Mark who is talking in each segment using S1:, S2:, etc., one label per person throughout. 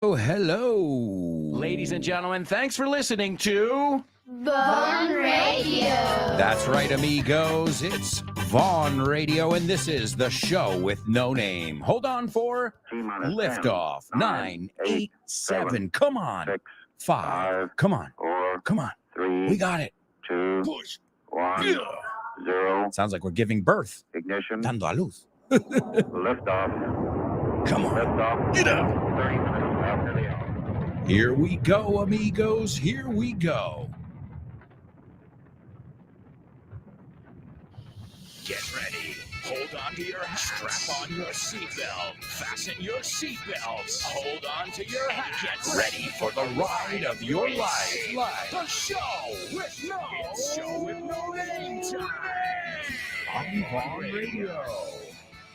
S1: Oh, hello.
S2: Ladies and gentlemen, thanks for listening to
S3: Vaughn Radio.
S1: That's right, amigos. It's Vaughn Radio, and this is the show with no name. Hold on for liftoff. 9, 8, 7. Come on. 5. Come on. 4. Come on.
S4: 3.
S1: We got it.
S4: 2.
S1: Push.
S4: 1.
S1: Yeah.
S4: 0.
S1: Sounds like we're giving birth.
S4: Ignition.
S1: Dando a luz.
S4: Liftoff.
S1: Come on.
S4: Liftoff.
S1: Get up.
S4: 30 minutes after the hour.
S1: Here we go, amigos. Here we go.
S2: Get Ready. Hold on to your hats. Strap on your seatbelt. Fasten your seatbelts. Hold on to your hat. Get ready for the ride of your life. The show with no name time.
S1: On Vaughn Radio.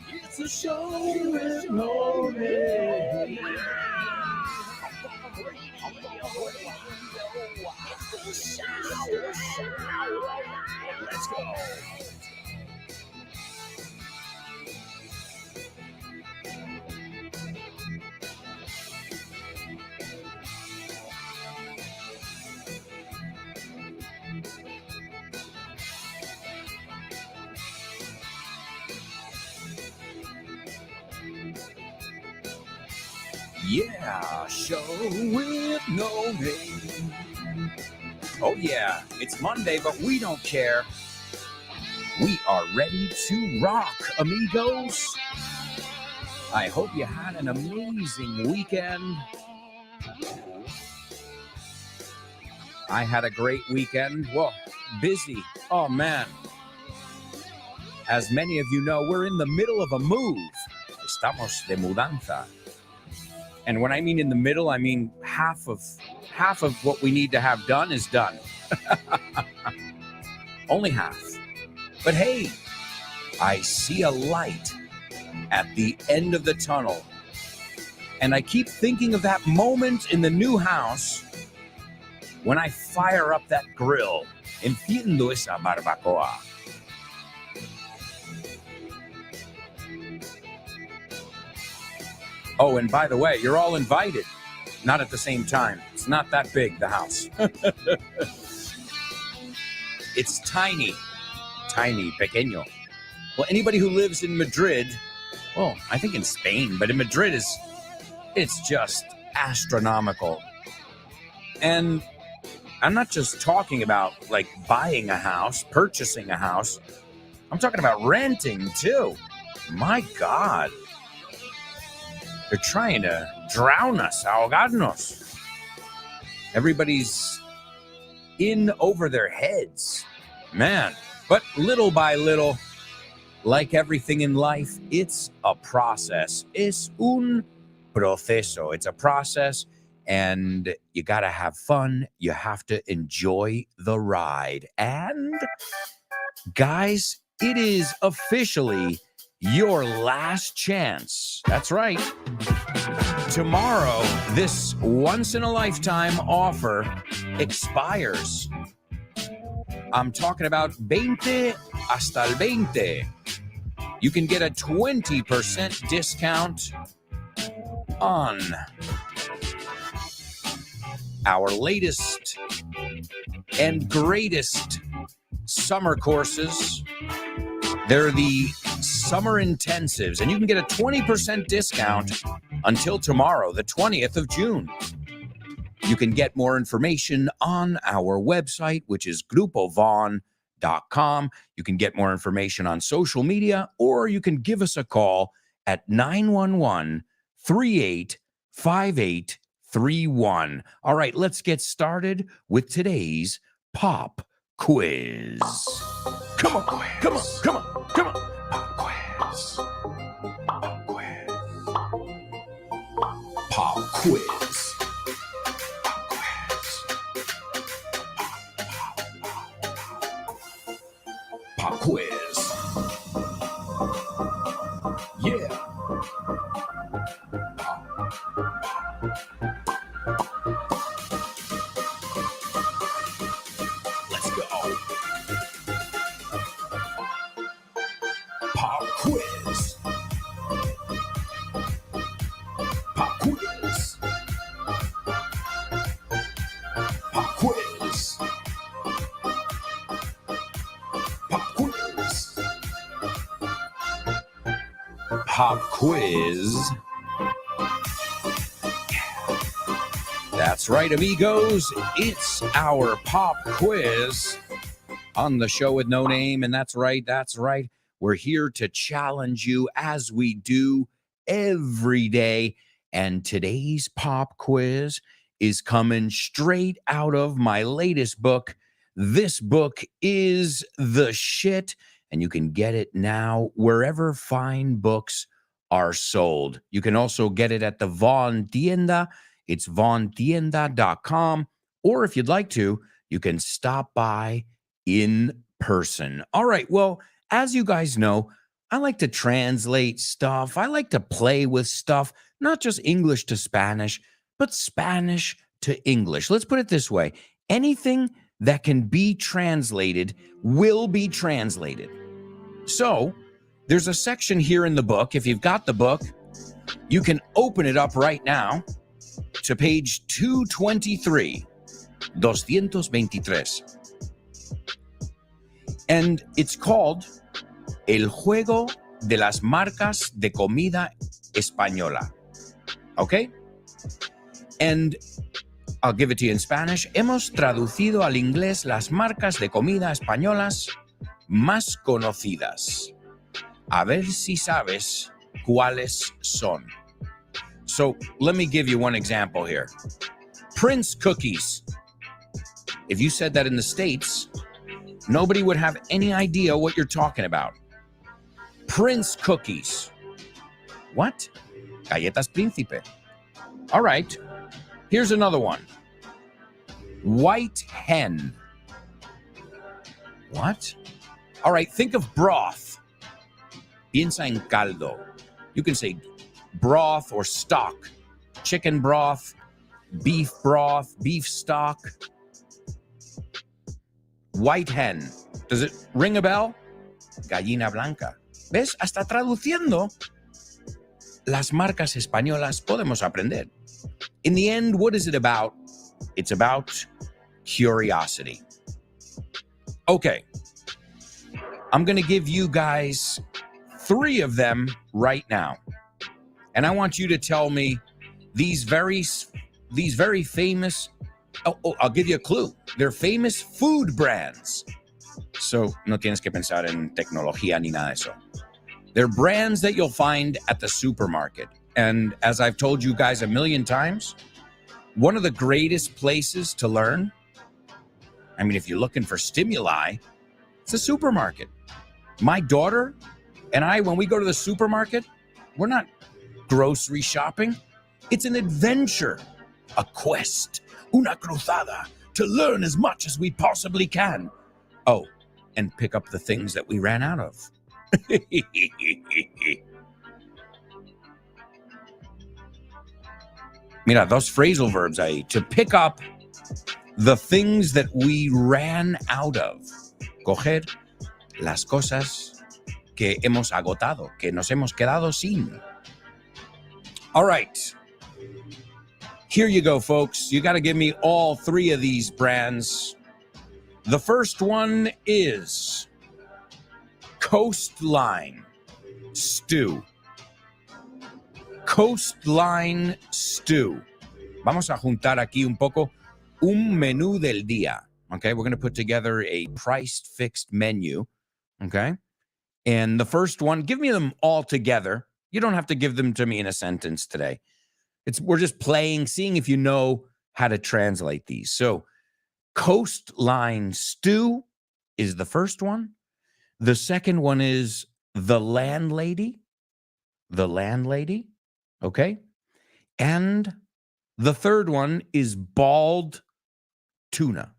S2: It's a show with no name. It's the show. Let's go.
S1: Yeah, show with no name. Oh yeah, it's Monday, but we don't care. We are ready to rock, amigos. I hope you had an amazing weekend. I had a great weekend. Well, busy. Oh man. As many of you know, we're in the middle of a move. Estamos de mudanza. And when I mean in the middle, I mean half of what we need to have done is done. Only half. But hey, I see a light at the end of the tunnel. And I keep thinking of that moment in the new house when I fire up that grill. Enciendo esa barbacoa. Oh, and by the way, you're all invited. Not at the same time. It's not that big, the house. It's tiny. Tiny, pequeño. Well, anybody who lives in Madrid, well, I think in Spain, but in Madrid it's just astronomical. And I'm not just talking about like buying a house, purchasing a house. I'm talking about renting too. My God. They're trying to drown us, ahogarnos. Everybody's in over their heads. Man, but little by little, like everything in life, it's a process. Es un proceso. It's a process, and you got to have fun. You have to enjoy the ride. And, guys, it is officially your last chance. That's right. Tomorrow, this once-in-a-lifetime offer expires. I'm talking about 20 hasta el 20. You can get a 20% discount on our latest and greatest summer courses. They're the summer intensives, and you can get a 20% discount until tomorrow, the 20th of June. You can get more information on our website, which is grupovon.com. You can get more information on social media, or you can give us a call at 911-385831. All right, let's get started with today's pop quiz. Come on, come on, come on, come on. Pop quiz. Pop quiz. Pop quiz. Pop quiz. Yeah. Let's go. Pop quiz. Pop quiz. pop quiz. That's right, amigos. It's our pop quiz on the show with no name. And that's right. We're here to challenge you as we do every day. And today's pop quiz is coming straight out of my latest book. This book is the shit, and you can get it now wherever fine books are sold. You can also get it at the Von Tienda. It's vontienda.com. Or if you'd like to, you can stop by in person. All right. Well, as you guys know, I like to translate stuff. I like to play with stuff, not just English to Spanish, but Spanish to English. Let's put it this way. Anything that can be translated will be translated. So there's a section here in the book. If you've got the book, you can open it up right now to page 223. And it's called El Juego de las Marcas de Comida Española. Okay? And I'll give it to you in Spanish. Hemos traducido al inglés las marcas de comida españolas más conocidas. A ver si sabes cuáles son. So let me give you one example here. Prince cookies. If you said that in the States, nobody would have any idea what you're talking about. Prince cookies. What? Galletas Príncipe. All right. Here's another one. White hen. What? All right, think of broth. Piensa en caldo. You can say broth or stock. Chicken broth, beef stock. White hen. Does it ring a bell? Gallina blanca. ¿Ves? Hasta traduciendo las marcas españolas podemos aprender. In the end, what is it about? It's about curiosity. Okay. I'm going to give you guys 3 of them right now. And I want you to tell me these very famous, I'll give you a clue. They're famous food brands. So no tienes que pensar en tecnología ni nada de eso. They're brands that you'll find at the supermarket. And as I've told you guys a million times, one of the greatest places to learn, I mean, if you're looking for stimuli, it's a supermarket. My daughter and I, when we go to the supermarket, we're not grocery shopping. It's an adventure, a quest, una cruzada, to learn as much as we possibly can. Oh, and pick up the things that we ran out of. Mira, those phrasal verbs ahí. To pick up the things that we ran out of. Coger las cosas que hemos agotado, que nos hemos quedado sin. All right. Here you go, folks. You got to give me all 3 of these brands. The first one is Coastline Stew. Coastline Stew. Vamos a juntar aquí un poco un menú del día. Okay, we're going to put together a priced fixed menu. Okay, and the first one, give me them all together. You don't have to give them to me in a sentence today. We're just playing, seeing if you know how to translate these. So, Coastline Stew is the first one. The second one is the landlady. The landlady. Okay. And the third one is bald tuna.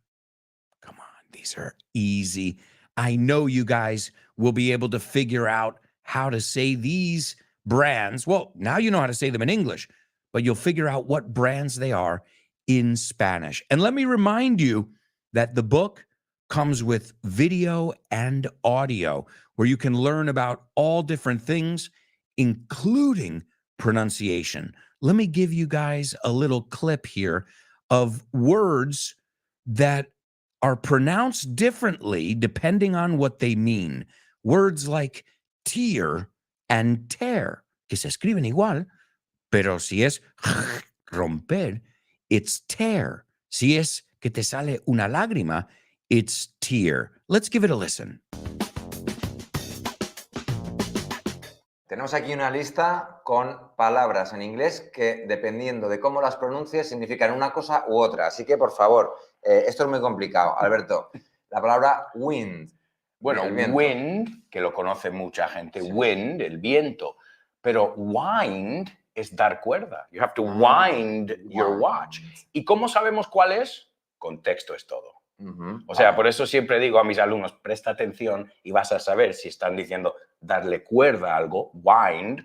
S1: Come on, these are easy. I know you guys will be able to figure out how to say these brands. Well, now you know how to say them in English, but you'll figure out what brands they are in Spanish. And let me remind you that the book comes with video and audio where you can learn about all different things, including pronunciation. Let me give you guys a little clip here of words that are pronounced differently depending on what they mean. Words like tear and tear. que se escriben igual, pero si es romper, it's tear. Si es que te sale una lágrima, it's tear. Let's give it a listen.
S5: Tenemos aquí una lista con palabras en inglés que, dependiendo de cómo las pronuncies, significan una cosa u otra. Así que, por favor, esto es muy complicado. Alberto, la palabra wind.
S6: Bueno,
S5: el viento.
S6: wind, que lo conoce mucha gente,
S5: Sí.
S6: wind, el viento. Pero wind es dar cuerda. You have to wind your
S5: wind.
S6: watch. ¿Y cómo sabemos cuál es? Contexto es todo.
S5: Ujú,
S6: O sea,
S5: vale.
S6: por eso siempre digo a mis alumnos, presta atención y vas a saber si están diciendo darle cuerda a algo, wind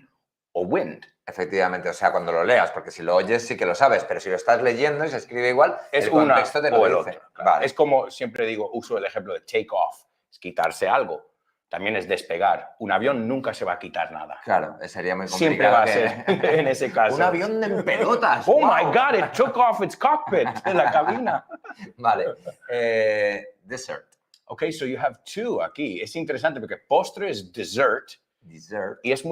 S6: o wind.
S5: Efectivamente, o sea, cuando lo leas, porque si lo oyes sí que lo sabes, pero si lo estás leyendo y se escribe igual,
S6: Es
S5: el
S6: una
S5: contexto te
S6: o
S5: lo
S6: el
S5: dice.
S6: otro. Claro.
S5: Vale.
S6: Es como siempre digo, uso el ejemplo de take off, es quitarse algo. También es despegar. Un avión nunca se va a quitar nada.
S5: Claro, sería muy complicado.
S6: Siempre va a
S5: que-
S6: ser en ese caso.
S5: Un avión en pelotas.
S6: Oh
S5: ¡guau!
S6: my God, it took off its cockpit de la cabina.
S5: Vale. Dessert.
S6: Ok, so you have two aquí. Es interesante porque postre es dessert
S5: Dessert.
S6: y es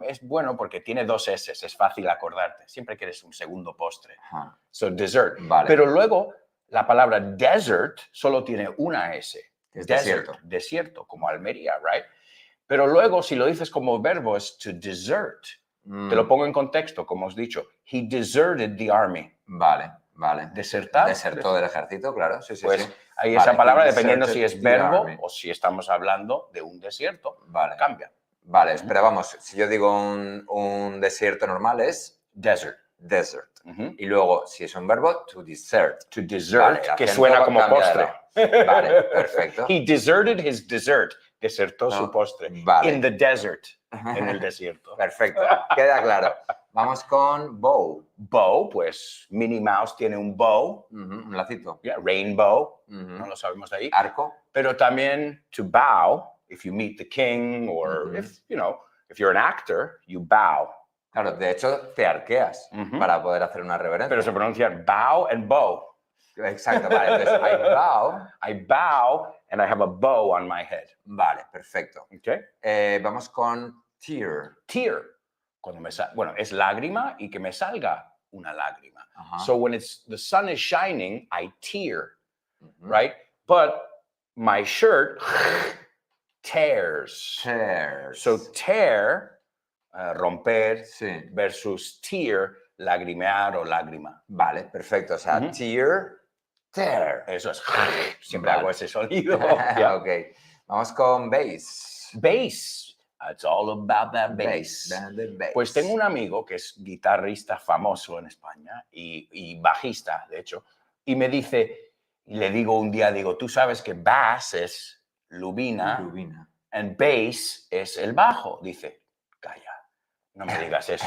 S6: es bueno porque tiene dos S, es fácil acordarte. Siempre quieres un segundo postre.
S5: Ajá.
S6: So dessert.
S5: Vale.
S6: Pero luego la palabra desert solo tiene una S.
S5: Es
S6: Desert,
S5: desierto.
S6: desierto, como Almería, right? Pero luego si lo dices como verbo es to desert.
S5: Mm,
S6: Te lo pongo en contexto, como os he dicho. He deserted the army.
S5: Vale, vale.
S6: Desertar.
S5: Desertó del ejército, claro. Sí, sí,
S6: Pues
S5: sí.
S6: ahí
S5: Vale,
S6: esa palabra,
S5: he
S6: dependiendo si
S5: deserted
S6: es
S5: the
S6: verbo
S5: army.
S6: o si estamos hablando de un desierto,
S5: Vale.
S6: cambia.
S5: Vale, espera, vamos. Si yo digo un desierto normal es
S6: Desert.
S5: desert.
S6: Ujú.
S5: Y luego, si es un verbo, to desert.
S6: To desert,
S5: Vale, el
S6: que
S5: acento
S6: suena como
S5: cambia de
S6: postre.
S5: lado. Vale, perfecto.
S6: He deserted his dessert. Desertó su
S5: Oh,
S6: postre.
S5: vale.
S6: In the desert. En el desierto.
S5: Perfecto, queda claro. Vamos con bow.
S6: Bow, pues Minnie Mouse tiene un bow.
S5: Ujú, un lacito.
S6: Yeah, rainbow.
S5: Ujú.
S6: No lo sabemos de ahí.
S5: Arco.
S6: Pero también to bow, if you meet the king or
S5: Ujú.
S6: if you're an actor, you bow.
S5: Claro, de hecho, te arqueas
S6: Ujú.
S5: para poder hacer una reverencia.
S6: Pero se pronuncia bow and bow.
S5: Exacto, vale. Entonces, I bow.
S6: I bow and I have a bow on my head.
S5: Vale, perfecto.
S6: Okay?
S5: Vamos con tear.
S6: Tear. Cuando bueno, es lágrima y que me salga una lágrima.
S5: Ajá.
S6: So when the sun is shining, I tear,
S5: Ujú.
S6: right? But my shirt tears.
S5: Tears.
S6: So tear, romper,
S5: Sí.
S6: versus tear, lagrimear o lágrima.
S5: Vale, perfecto. O sea,
S6: Ujú.
S5: tear.
S6: Eso es. Siempre
S5: Vale.
S6: hago ese sonido. Yeah.
S5: Ok. Vamos con bass.
S6: Bass. It's all about that bass.
S5: The bass.
S6: Pues tengo un amigo que es guitarrista famoso en España y bajista, de hecho, y me dice, y le digo un día, tú sabes que bass es lubina
S5: Rubina.
S6: and bass es el bajo. Dice, calla, no me digas eso.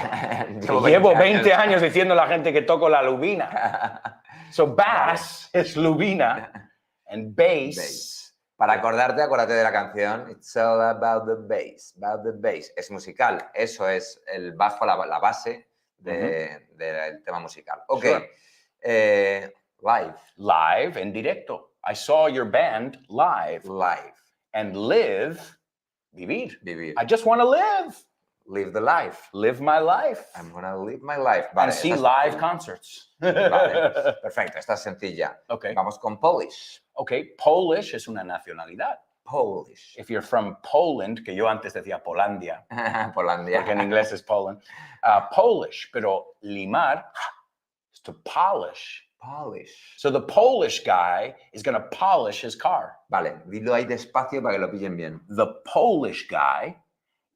S6: Llevo 20 años diciendo a la gente que toco la lubina. So bass es lubina and bass.
S5: Bass. Para acordarte, acuérdate de la canción It's all about the bass, Es musical, eso es el bajo, la base del tema musical. Ok.
S6: Sure.
S5: Live.
S6: Live, en directo. I saw your band live.
S5: Live.
S6: And live, vivir.
S5: Vivir.
S6: I just want to live.
S5: Live the life.
S6: Live my life.
S5: I'm gonna live my life. Vale,
S6: And see
S5: esta es-
S6: live concerts.
S5: Vale, perfecto, esta es sencilla.
S6: Okay.
S5: Vamos con Polish.
S6: Okay, Polish es una nacionalidad.
S5: Polish.
S6: If you're from Poland, que yo antes decía Polandia,
S5: Polandia.
S6: porque en inglés es Poland, Polish, pero limar is to polish.
S5: Polish.
S6: So the Polish guy is going to polish his car.
S5: Vale, dilo ahí despacio para que lo pillen bien.
S6: The Polish guy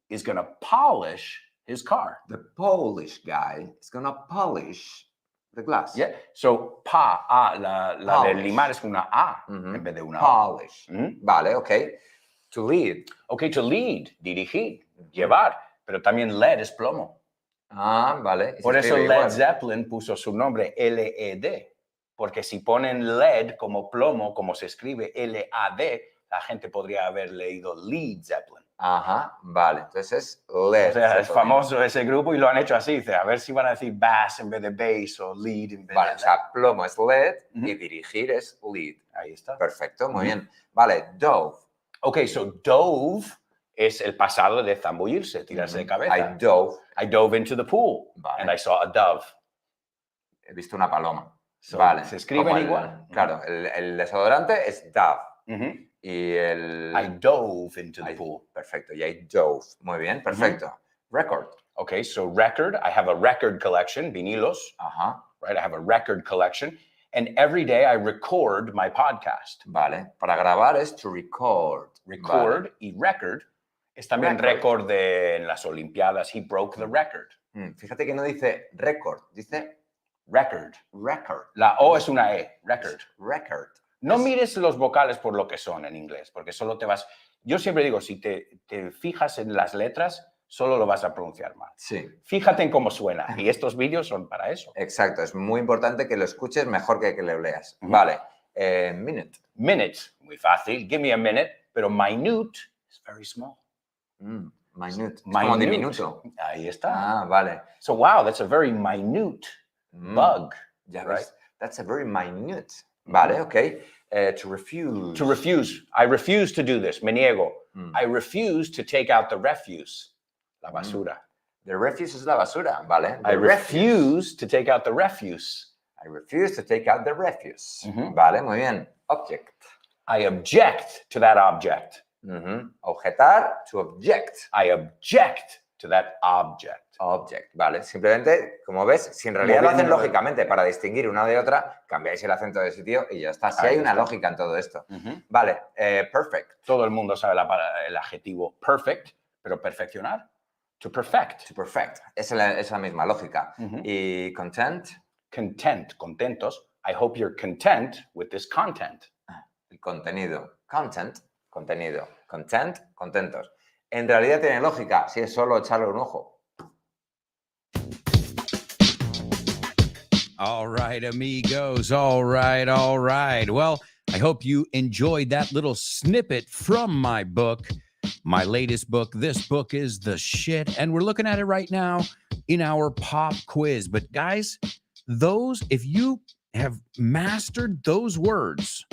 S6: is going to polish his car.
S5: The Polish guy is gonna polish the glass.
S6: Yeah. So la de
S5: Polish.
S6: limar es una A
S5: Ujú.
S6: en vez de una O.
S5: Polish.
S6: Ujú.
S5: Vale, ok. To lead.
S6: Okay, to lead, dirigir, llevar, pero también lead es plomo.
S5: Ah, vale. Y se
S6: Por eso
S5: escribe
S6: Led
S5: igual.
S6: Zeppelin puso su nombre LED, porque si ponen lead como plomo, como se escribe LAD, la gente podría haber leído Led Zeppelin.
S5: Ajá, vale. Entonces es Led.
S6: O sea, es
S5: Zeppelin.
S6: famoso ese grupo y lo han hecho así. Dice, a ver si van a decir bass en vez de bass o lead en vez
S5: Vale,
S6: de
S5: o sea, plomo es Led
S6: Ujú.
S5: y dirigir es lead.
S6: Ahí está.
S5: Perfecto, muy
S6: Ujú.
S5: bien. Vale, Dove.
S6: Ok, so dove es el pasado de zambullirse, tirarse de cabeza.
S5: I dove.
S6: I dove into the pool
S5: Vale.
S6: and I saw a dove.
S5: He visto una paloma.
S6: So,
S5: Vale.
S6: se escriben
S5: Como
S6: igual.
S5: Claro, el desodorante es dove.
S6: Mhm.
S5: Y el...
S6: I dove into the
S5: I-
S6: pool.
S5: Perfecto. Y I dove. Muy bien, perfecto. Record.
S6: Okay, so record, I have a record collection, vinilos,
S5: Ajá.
S6: right? I have a record collection. And every day I record my podcast.
S5: Vale. Para grabar es to record.
S6: Record y record es también
S5: Record.
S6: récord de en las Olimpiadas. He broke the record.
S5: Vale. Fíjate que no dice record, dice
S6: Record.
S5: record.
S6: La O es una E, record.
S5: Record.
S6: No mires los vocales por lo que son en inglés, porque solo te vas... Yo siempre digo, si te fijas en las letras, solo lo vas a pronunciar mal.
S5: Sí,
S6: Fíjate en cómo suena. Y estos vídeos son para eso.
S5: exacto. Es muy importante que lo escuches mejor que lo leas.
S6: Ujú.
S5: Vale. Minute.
S6: Minute, muy fácil. Give me a minute. Pero minute is very small.
S5: Minute. Es como
S6: Minute.
S5: diminuto.
S6: Ahí está.
S5: Ah, vale.
S6: So, wow, that's a very minute bug.
S5: Ya
S6: right?
S5: ves. That's a very minute. Vale, ok. To refuse.
S6: To refuse. I refuse to do this. Me niego.
S5: Mm.
S6: I refuse to take out the refuse. La basura.
S5: The refuse es la basura. Vale.
S6: I
S5: The
S6: refuse to take out the refuse.
S5: I refuse to take out the refuse.
S6: Ujú.
S5: Vale, muy bien. Object.
S6: I object to that object.
S5: Objetar, to object.
S6: I object to that object.
S5: Object, vale. Simplemente, como ves, si en realidad lo hacen
S6: Moviendo-
S5: lógicamente para distinguir una de otra, cambiáis el acento de sitio y ya está. Si
S6: Ahí
S5: hay una
S6: está.
S5: lógica en todo esto.
S6: Ujú.
S5: Vale, perfect.
S6: Todo el mundo sabe el adjetivo perfect, pero perfeccionar. To perfect.
S5: To perfect. Es la misma lógica.
S6: Ujú.
S5: Y content,
S6: Content, contentos. I hope you're content with this content.
S5: el contenido. Content, contenido. Content, contentos. En realidad tiene lógica si es solo echarle un ojo.
S1: All right, amigos. All right, all right. Well, I hope you enjoyed that little snippet from my book, my latest book. This book is the shit, and we're looking at it right now in our pop quiz. But guys, if you have mastered those words,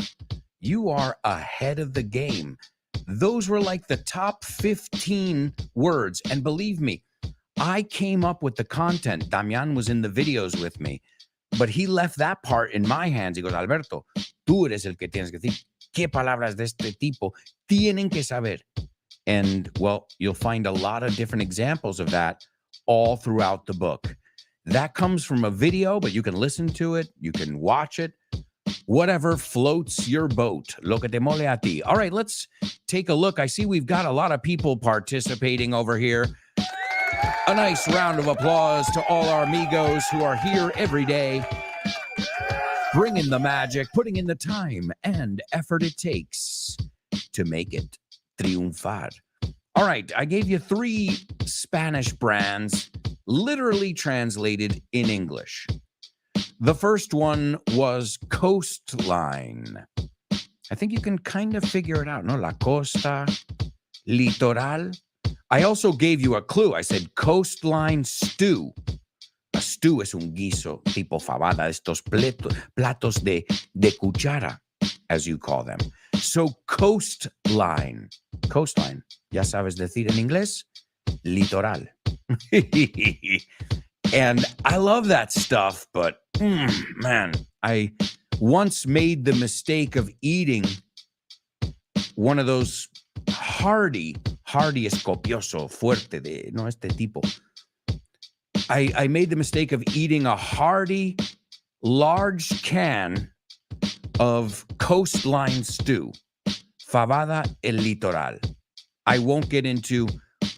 S1: you are ahead of the game. Those were like the top 15 words. And believe me, I came up with the content. Damian was in the videos with me, but he left that part in my hands. He goes, Alberto, tú eres el que tienes que decir qué palabras de este tipo tienen que saber. And well, you'll find a lot of different examples of that all throughout the book. That comes from a video, but you can listen to it. You can watch it. Whatever floats your boat. Lo que te mole a ti. All right, let's take a look. I see we've got a lot of people participating over here. A nice round of applause to all our amigos who are here every day, bringing the magic, putting in the time and effort it takes to make it triunfar. All right, I gave you 3 Spanish brands, literally translated in English. The first one was coastline. I think you can kind of figure it out, no? La costa, litoral. I also gave you a clue. I said coastline stew. A stew es un guiso tipo fabada, estos platos de cuchara, as you call them. So coastline. Coastline. Ya sabes decir en inglés, litoral. And I love that stuff, but man, I once made the mistake of eating one of those hearty escopioso, fuerte de, no, este tipo. I made the mistake of eating a hearty, large can of coastline stew, fabada el litoral. I won't get into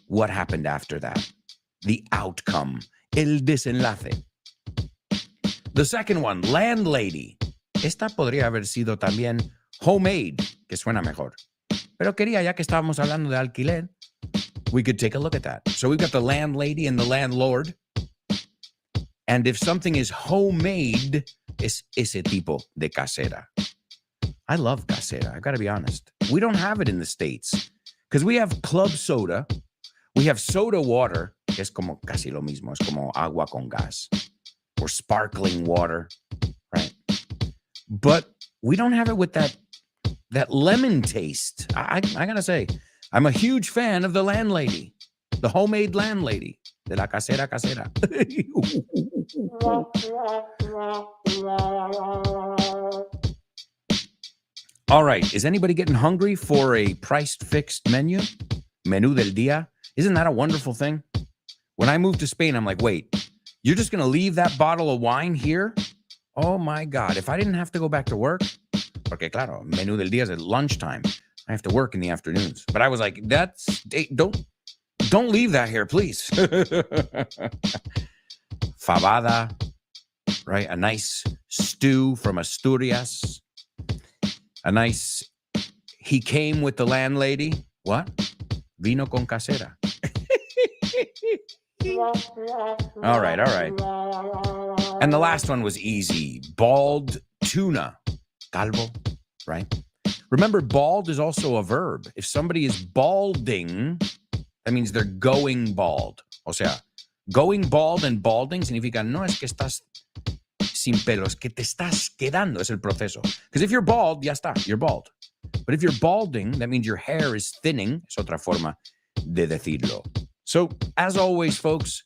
S1: what happened after that, the outcome, el desenlace. The second one, landlady. Esta podría haber sido también homemade, que suena mejor. Pero quería, ya que estábamos hablando de alquiler, we could take a look at that. So we've got the landlady and the landlord. And if something is homemade, es ese tipo de casera. I love casera, I've got to be honest. We don't have it in the States because we have club soda. We have soda water, que es como casi lo mismo, es como agua con gas, or sparkling water, right? But we don't have it with that lemon taste. I gotta say, I'm a huge fan of the landlady, the homemade landlady, de la casera casera. All right, is anybody getting hungry for a price-fixed menu? Menú del día? Isn't that a wonderful thing? When I moved to Spain, I'm like, wait, you're just going to leave that bottle of wine here? Oh my God, if I didn't have to go back to work, porque claro, menú del día is at lunchtime. I have to work in the afternoons. But I was like, don't leave that here, please. Fabada, right? A nice stew from Asturias. He came with the landlady. What? Vino con casera. All right. And the last one was easy. Bald tuna. Calvo, right? Remember, bald is also a verb. If somebody is balding, that means they're going bald. O sea, going bald and balding significa no es que estás sin pelos, que te estás quedando, es el proceso. Because if you're bald, ya está, you're bald. But if you're balding, that means your hair is thinning. Es otra forma de decirlo. So, as always, folks,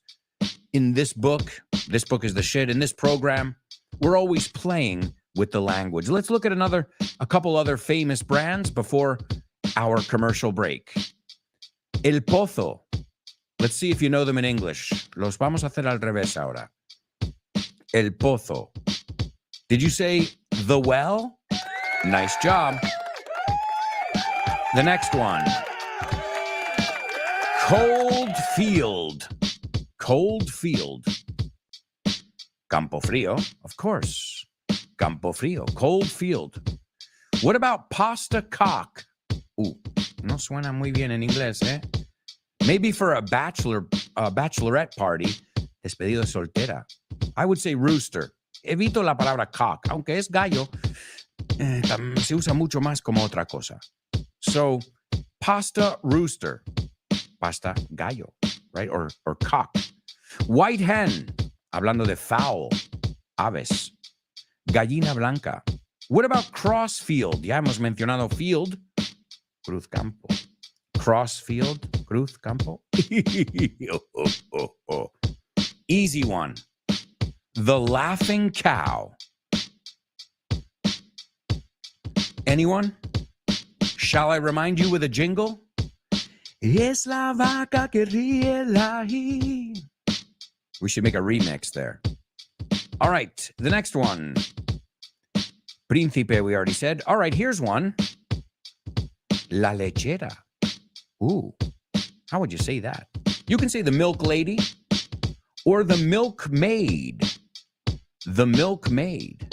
S1: in this book is the shit. In this program, we're always playing with the language. Let's look at a couple other famous brands before our commercial break. El Pozo. Let's see if you know them in English. Los vamos a hacer al revés ahora. El Pozo. Did you say the well? Nice job. The next one. Cold Field. Cold Field. Campo Frío, of course. Campo Frío. Cold Field. What about pasta cock? No suena muy bien en inglés, eh? Maybe for a bachelorette party. Despedido de soltera. I would say rooster. Evito la palabra cock. Aunque es gallo, se usa mucho más como otra cosa. So, pasta rooster. Pasta gallo, right? Or cock. White hen. Hablando de fowl. Aves. Gallina blanca. What about crossfield? Ya hemos mencionado field. Cruz campo. Crossfield. Cruz campo. Easy one. The laughing cow. Anyone? Shall I remind you with a jingle? Es la vaca que ríe la hi. We should make a remix there. All right, the next one. Príncipe, we already said. All right, here's one. La lechera. Ooh, how would you say that? You can say the milk lady or the milkmaid. The milkmaid.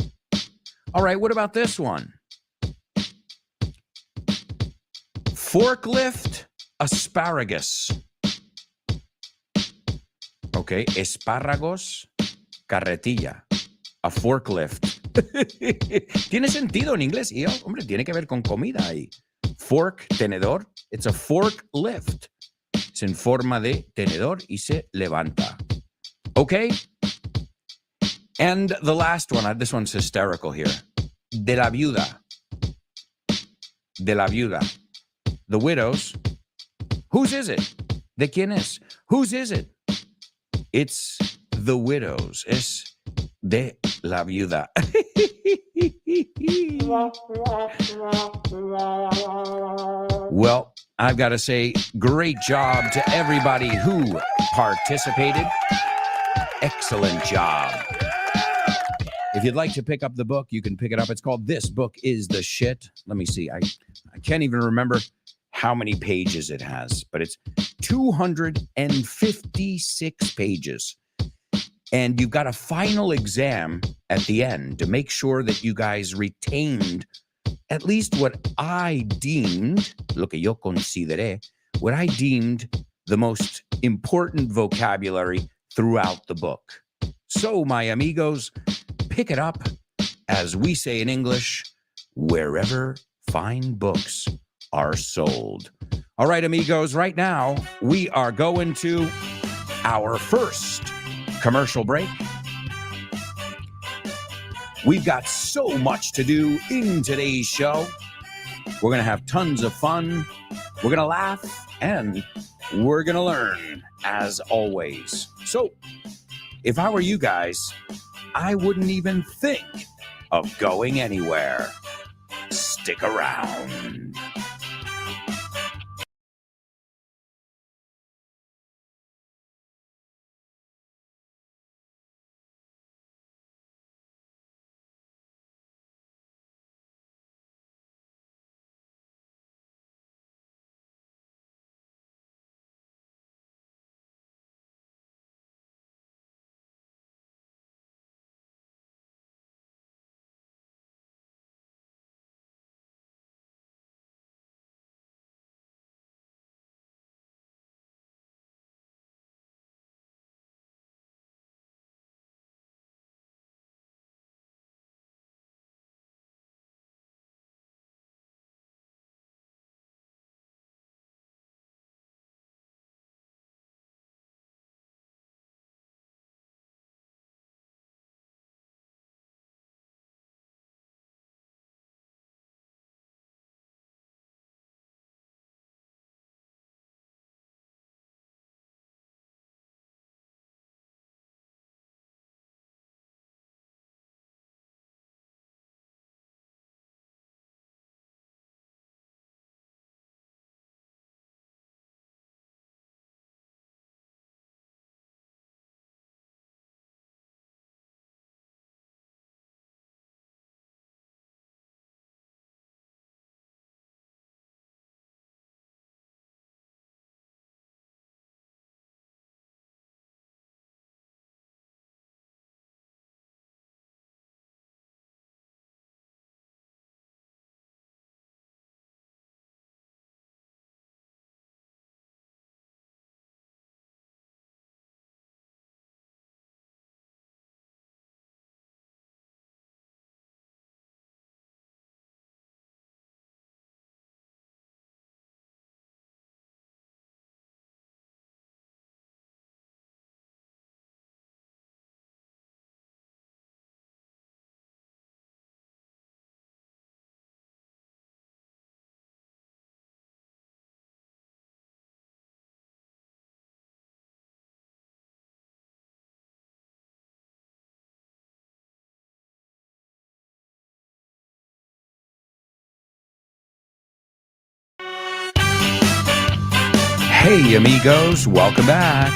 S1: All right, what about this one? Forklift asparagus. Okay, espárragos, carretilla. A forklift. Tiene sentido en inglés. Y, hombre, tiene que ver con comida ahí. Fork, tenedor. It's a forklift. Es en forma de tenedor y se levanta. Okay? And the last one, this one's hysterical here. De la viuda. De la viuda. The widows. Whose is it? ¿De quién es? Whose is it? It's the widows. Es de la viuda. Well, I've got to say, great job to everybody who participated. Excellent job. If you'd like to pick up the book, you can pick it up. It's called This Book is the Shit. Let me see. I can't even remember how many pages it has, but it's 256 pages. And you've got a final exam at the end to make sure that you guys retained at least what I deemed, lo que yo consideré, what I deemed the most important vocabulary throughout the book. So, my amigos, pick it up, as we say in English, wherever fine books are sold. All right, amigos, right now, we are going to our first commercial break. We've got so much to do in today's show. We're going to have tons of fun. We're going to laugh and we're going to learn, as always. So, if I were you guys, I wouldn't even think of going anywhere. Stick around. Hey, amigos, welcome back.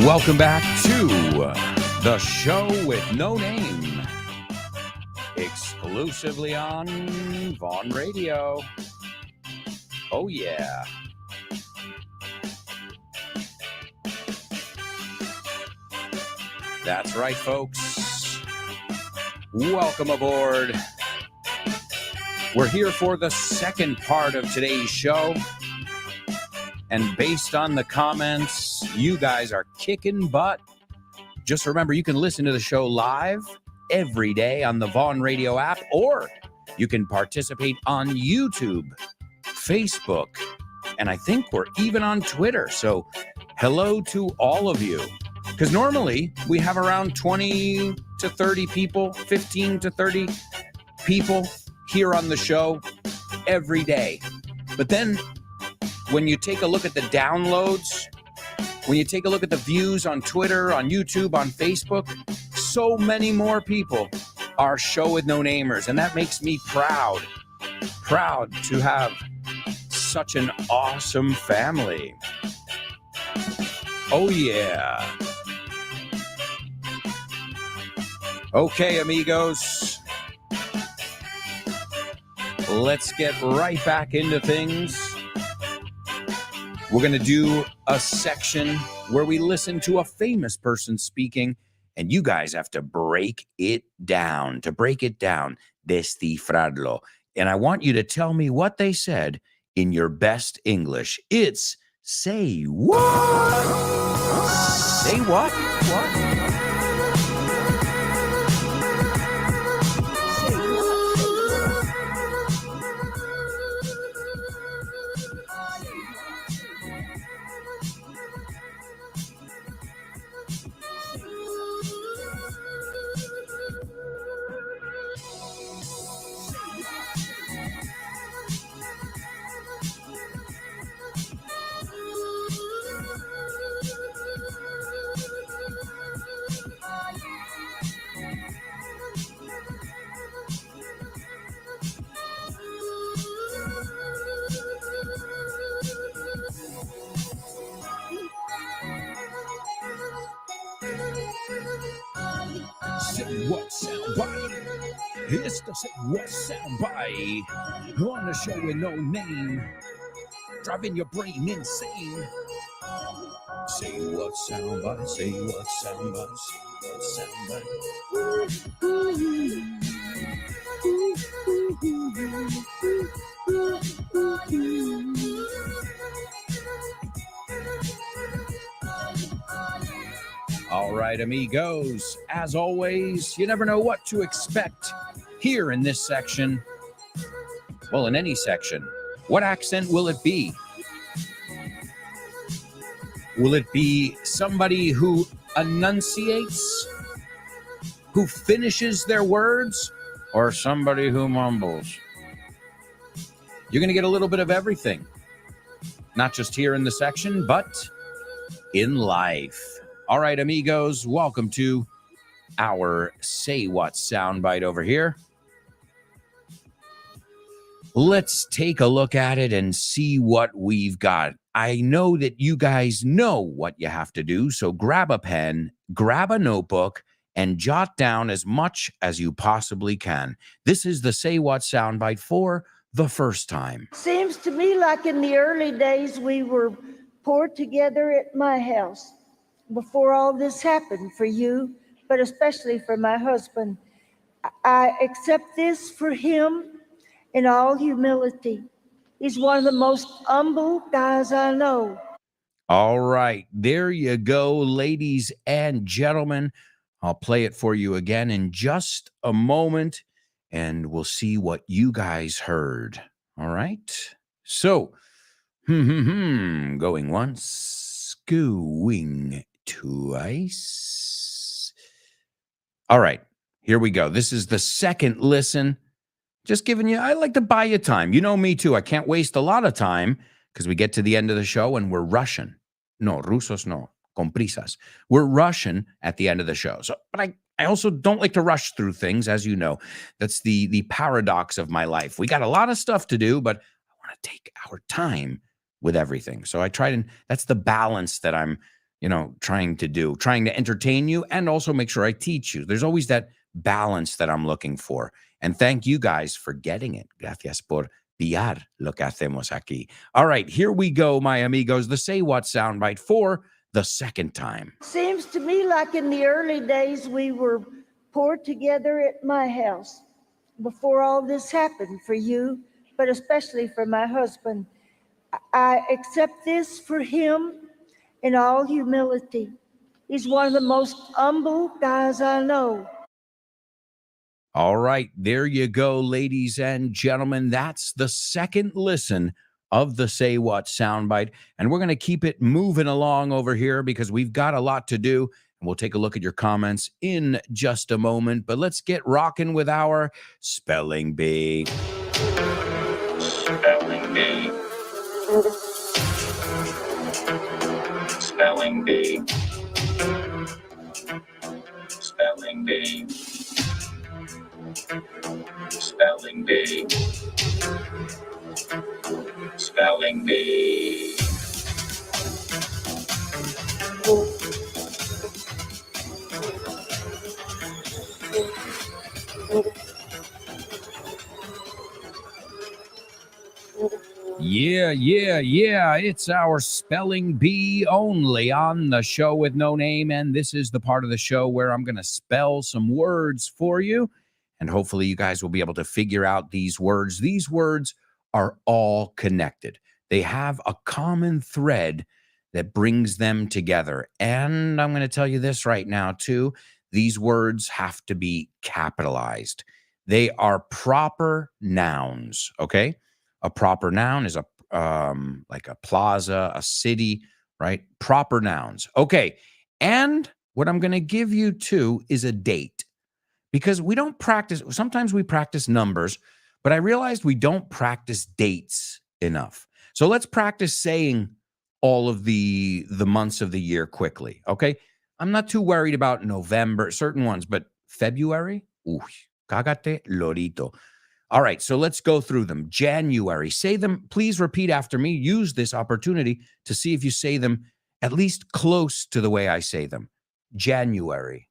S1: Welcome back to the show with no name, exclusively on Vaughn Radio. Oh, yeah. That's right, folks. Welcome aboard. We're here for the second part of today's show. And based on the comments, you guys are kicking butt. Just remember, you can listen to the show live every day on the Vaughn Radio app, or you can participate on YouTube, Facebook, and I think we're even on Twitter. So hello to all of you. Because normally we have around 20 to 30 people, 15 to 30 people here on the show every day. But then when you take a look at the downloads, when you take a look at the views on Twitter, on YouTube, on Facebook, so many more people are Show with No Namers. And that makes me proud to have such an awesome family. Oh, yeah. Okay, amigos. Let's get right back into things. We're going to do a section where we listen to a famous person speaking, and you guys have to break it down. To break it down, descifrarlo. And I want you to tell me what they said in your best English. It's say what? Say what? What? Say What Soundbite. It's the Say What Soundbite. On the show with no name. Driving your brain insane. Say what soundbite, say what soundbite, say what soundbite. All right, amigos. As always, you never know what to expect here in this section. Well, in any section. What accent will it be? Will it be somebody who enunciates, who finishes their words, or somebody who mumbles? You're going to get a little bit of everything, not just here in the section, but in life. All right, amigos, welcome to our Say What soundbite over here. Let's take a look at it and see what we've got. I know that you guys know what you have to do, so grab a pen, grab a notebook, and jot down as much as you possibly can. This is the Say What soundbite for the first time.
S7: Seems to me like in the early days we were poured together at my house before all this happened for you, but especially for my husband. I accept this for him in all humility. He's one of the most humble guys I know.
S1: All right, there you go, ladies and gentlemen. I'll play it for you again in just a moment, and we'll see what you guys heard. All right. So, going once, going twice. All right, here we go. This is the second listen. Just giving you, I like to buy you time. You know me too. I can't waste a lot of time because we get to the end of the show and we're rushing. No, rusos no, con prisas. We're rushing at the end of the show. So, but I also don't like to rush through things, as you know. That's the paradox of my life. We got a lot of stuff to do, but I want to take our time with everything. So I try to, that's the balance that I'm, trying to do, trying to entertain you and also make sure I teach you. There's always that balance that I'm looking for. And thank you guys for getting it. Gracias por pillar lo que hacemos aquí. All right, here we go, my amigos. The Say What soundbite for the second time.
S7: Seems to me like in the early days we were poured together at my house before all this happened for you, but especially for my husband. I accept this for him in all humility. He's one of the most humble guys I know.
S1: All right, there you go, ladies and gentlemen. That's the second listen of the Say What soundbite. And we're going to keep it moving along over here because we've got a lot to do. And we'll take a look at your comments in just a moment. But let's get rocking with our Spelling Bee.
S2: Spelling Bee. Spelling Bee. Spelling Bee. Spelling Bee. Spelling Bee.
S1: Yeah. It's our Spelling Bee only on the show with no name. And this is the part of the show where I'm going to spell some words for you. And hopefully you guys will be able to figure out these words. These words are all connected. They have a common thread that brings them together. And I'm going to tell you this right now, too. These words have to be capitalized. They are proper nouns, okay? A proper noun is like a plaza, a city, right? Proper nouns. Okay. And what I'm going to give you, too, is a date. Because we don't practice, sometimes we practice numbers, but I realized we don't practice dates enough. So let's practice saying all of the months of the year quickly, okay? I'm not too worried about November, certain ones, but February? Uy, cágate lorito. All right, so let's go through them. January, say them, please repeat after me. Use this opportunity to see if you say them at least close to the way I say them. January.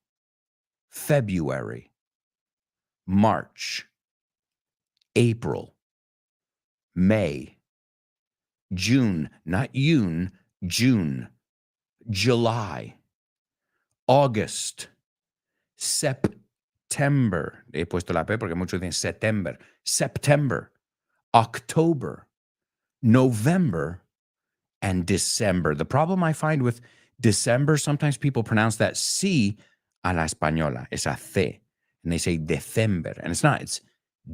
S1: February, March, April, May, June, not June, June, July, August, September. He puesto la P porque muchos dicen September. September, October, November, and December. The problem I find with December, sometimes people pronounce that C a la española. It's a C. And they say December. And it's not. It's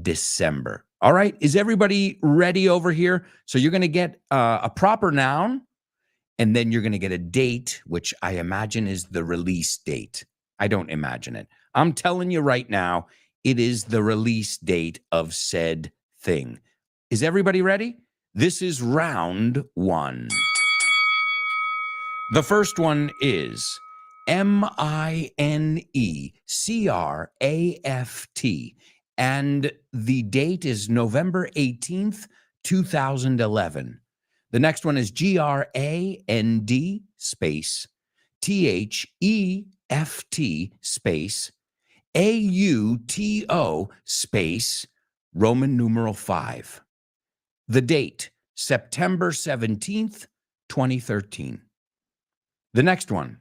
S1: December. All right. Is everybody ready over here? So you're going to get a proper noun, and then you're going to get a date, which I imagine is the release date. I don't imagine it. I'm telling you right now, it is the release date of said thing. Is everybody ready? This is round one. The first one is Minecraft, and the date is November 18th, 2011. The next one is GRAND space THEFT space AUTO space Roman numeral 5. The date, September 17th, 2013. The next one,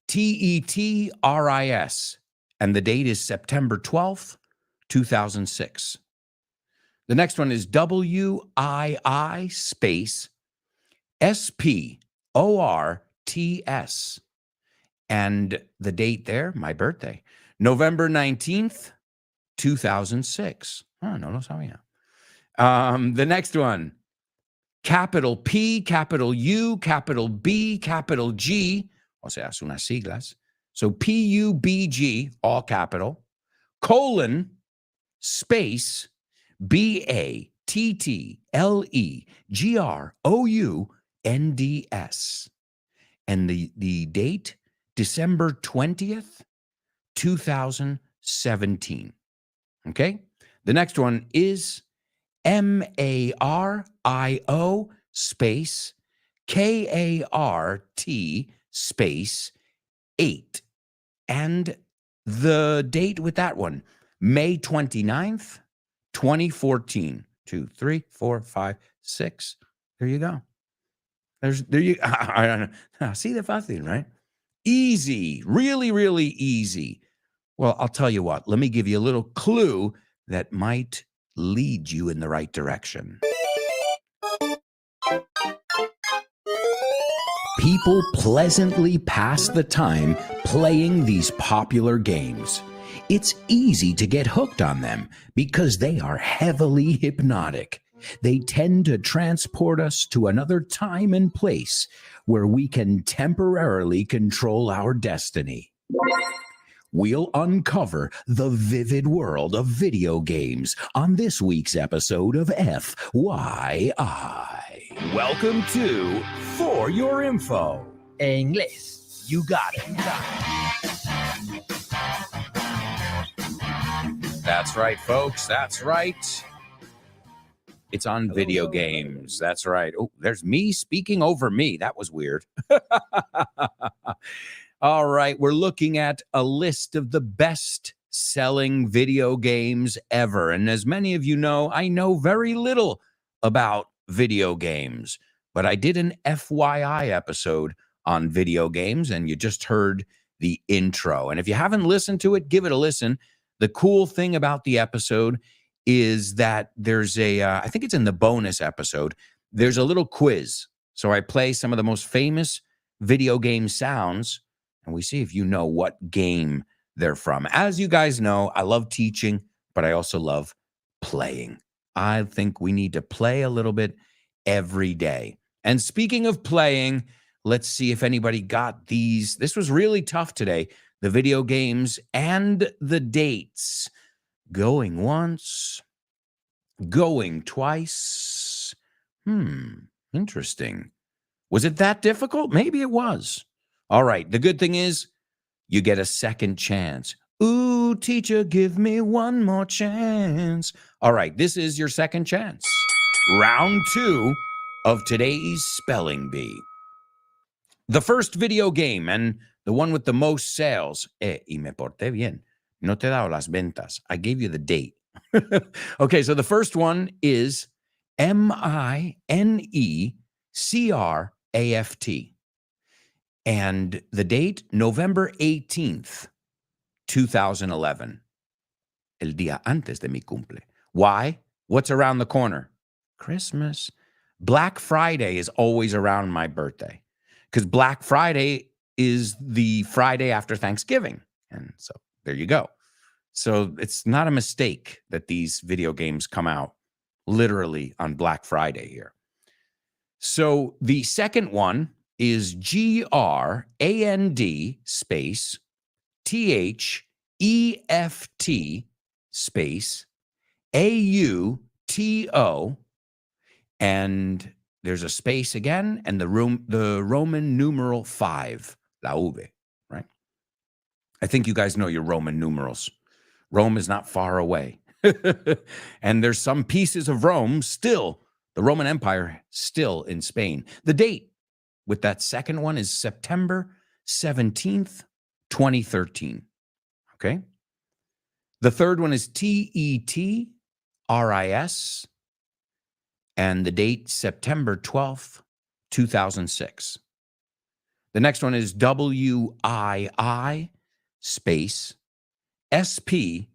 S1: TETRIS, and the date is September 12th, 2006. The next one is WII space SPORTS, and the date there, my birthday, November 19th, 2006. Oh, no lo sabía. The next one, capital P, capital U, capital B, capital G, o sea, son unas siglas. So PUBG, all capital, colon, space, BATTLEGROUNDS. And the date, December 20th, 2017. Okay? The next one is MARIO space KART space 8. And the date with that one, May 29th, 2014. 2, 3, 4, 5, 6. There you go. There you see the fácil, right? Easy, really, really easy. Well, I'll tell you what, let me give you a little clue that might lead you in the right direction. People pleasantly pass the time playing these popular games. It's easy to get hooked on them because they are heavily hypnotic. They tend to transport us to another time and place where we can temporarily control our destiny. We'll uncover the vivid world of video games on this week's episode of FYI. Welcome to For Your Info.
S8: En inglés.
S1: You got it. That's right, folks. That's right. It's on video games. That's right. Oh, there's me speaking over me. That was weird. All right. We're looking at a list of the best-selling video games ever. And as many of you know, I know very little about video games, but I did an FYI episode on video games, and you just heard the intro. And if you haven't listened to it, give it a listen. The cool thing about the episode is that there's I think it's in the bonus episode, there's a little quiz. So I play some of the most famous video game sounds, and we see if you know what game they're from. As you guys know, I love teaching, but I also love playing. I think we need to play a little bit every day. And speaking of playing, let's see if anybody got these. This was really tough today. The video games and the dates. Going once, going twice. Interesting. Was it that difficult? Maybe it was. All right. The good thing is you get a second chance. Ooh, teacher, give me one more chance. All right. This is your second chance. Round 2 of today's Spelling Bee. The first video game and the one with the most sales. Y me porté bien. No te he dado las ventas. I gave you the date. Okay, so the first one is Minecraft. And the date, November 18th, 2011. El día antes de mi cumple. Why? What's around the corner? Christmas. Black Friday is always around my birthday because Black Friday is the Friday after Thanksgiving. And so there you go. So it's not a mistake that these video games come out literally on Black Friday here. So the second one is GRAND space THEFT space AUTO, and there's a space again, and the Roman numeral 5, la V, right? I think you guys know your Roman numerals. Rome is not far away. And there's some pieces of Rome still, the Roman Empire still in Spain. The date with that second one is September 17th, 2013. Okay. The third one is TETRIS, and the date September 12th, 2006. The next one is WII space SPORTS.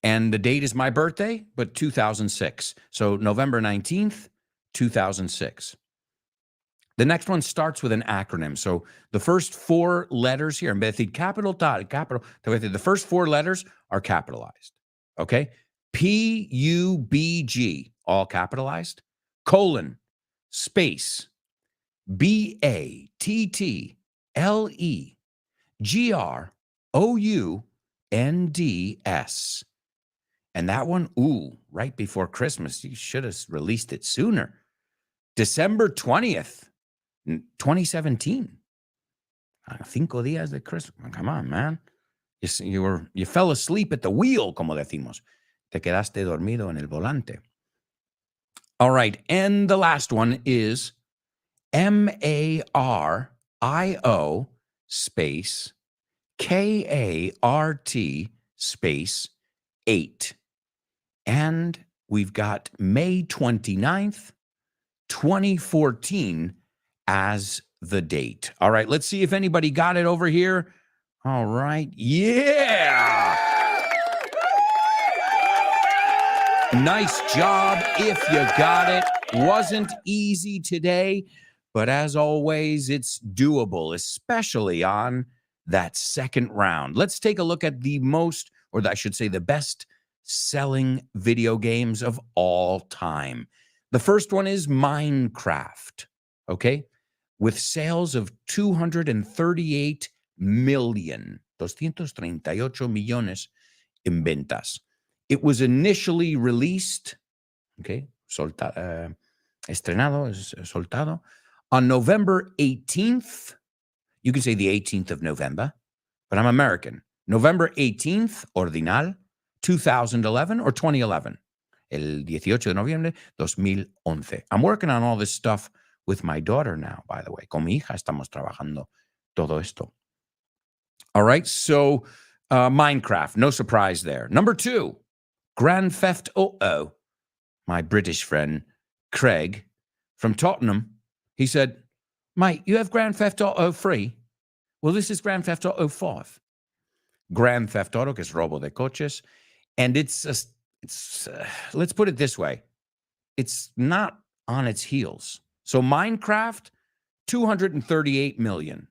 S1: And the date is my birthday, but 2006. So November 19th, 2006. The next one starts with an acronym. So the first four letters here, en vez de decir capital tal, capital, the first four letters are capitalized. Okay? PUBG, all capitalized, colon, space, BATTLEGROUNDS. And that one, right before Christmas. You should have released it sooner. December 20th, 2017. 5 días de Christmas. Come on, man. You fell asleep at the wheel, como decimos. Te quedaste dormido en el volante. All right. And the last one is MARIO space KART space 8. And we've got May 29th, 2014 as the date. All right, let's see if anybody got it over here. All right. Yeah. Nice job if you got it. Wasn't easy today, but as always, it's doable, especially on that second round. Let's take a look at the most, or I should say the best selling video games of all time. The first one is Minecraft, okay? With sales of 238 million, 238 millones en ventas. It was initially released, okay, soltado, on November 18th. You can say the 18th of November, but I'm American. November 18th, ordinal, 2011 or 2011. El 18 de noviembre, 2011. I'm working on all this stuff with my daughter now, by the way. Con mi hija estamos trabajando todo esto. All right, so Minecraft, no surprise there. Number 2, Grand Theft Auto. My British friend, Craig, from Tottenham, he said, mate, you have Grand Theft Auto 3? Well, this is Grand Theft Auto 5. Grand Theft Auto, que es robo de coches. And it's let's put it this way. It's not on its heels. So Minecraft, 238 million.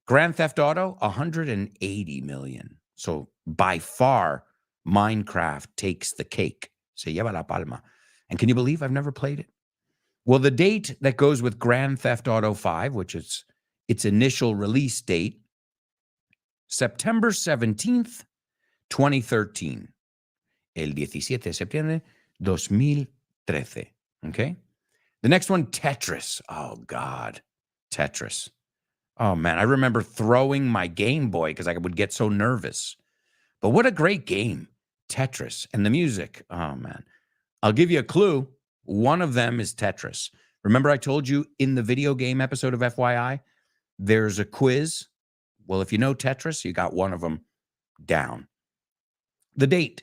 S1: Grand Theft Auto, 180 million. So by far, Minecraft takes the cake. Se lleva la palma. And can you believe I've never played it? Well, the date that goes with Grand Theft Auto 5, which is its initial release date, September 17th, 2013. El 17 de septiembre, 2013. Okay? The next one, Tetris. Oh, God. Tetris. Oh, man. I remember throwing my Game Boy because I would get so nervous. But what a great game. Tetris. And the music. Oh, man. I'll give you a clue. One of them is Tetris. Remember I told you in the video game episode of FYI, there's a quiz. Well, if you know Tetris, you got one of them down. The date,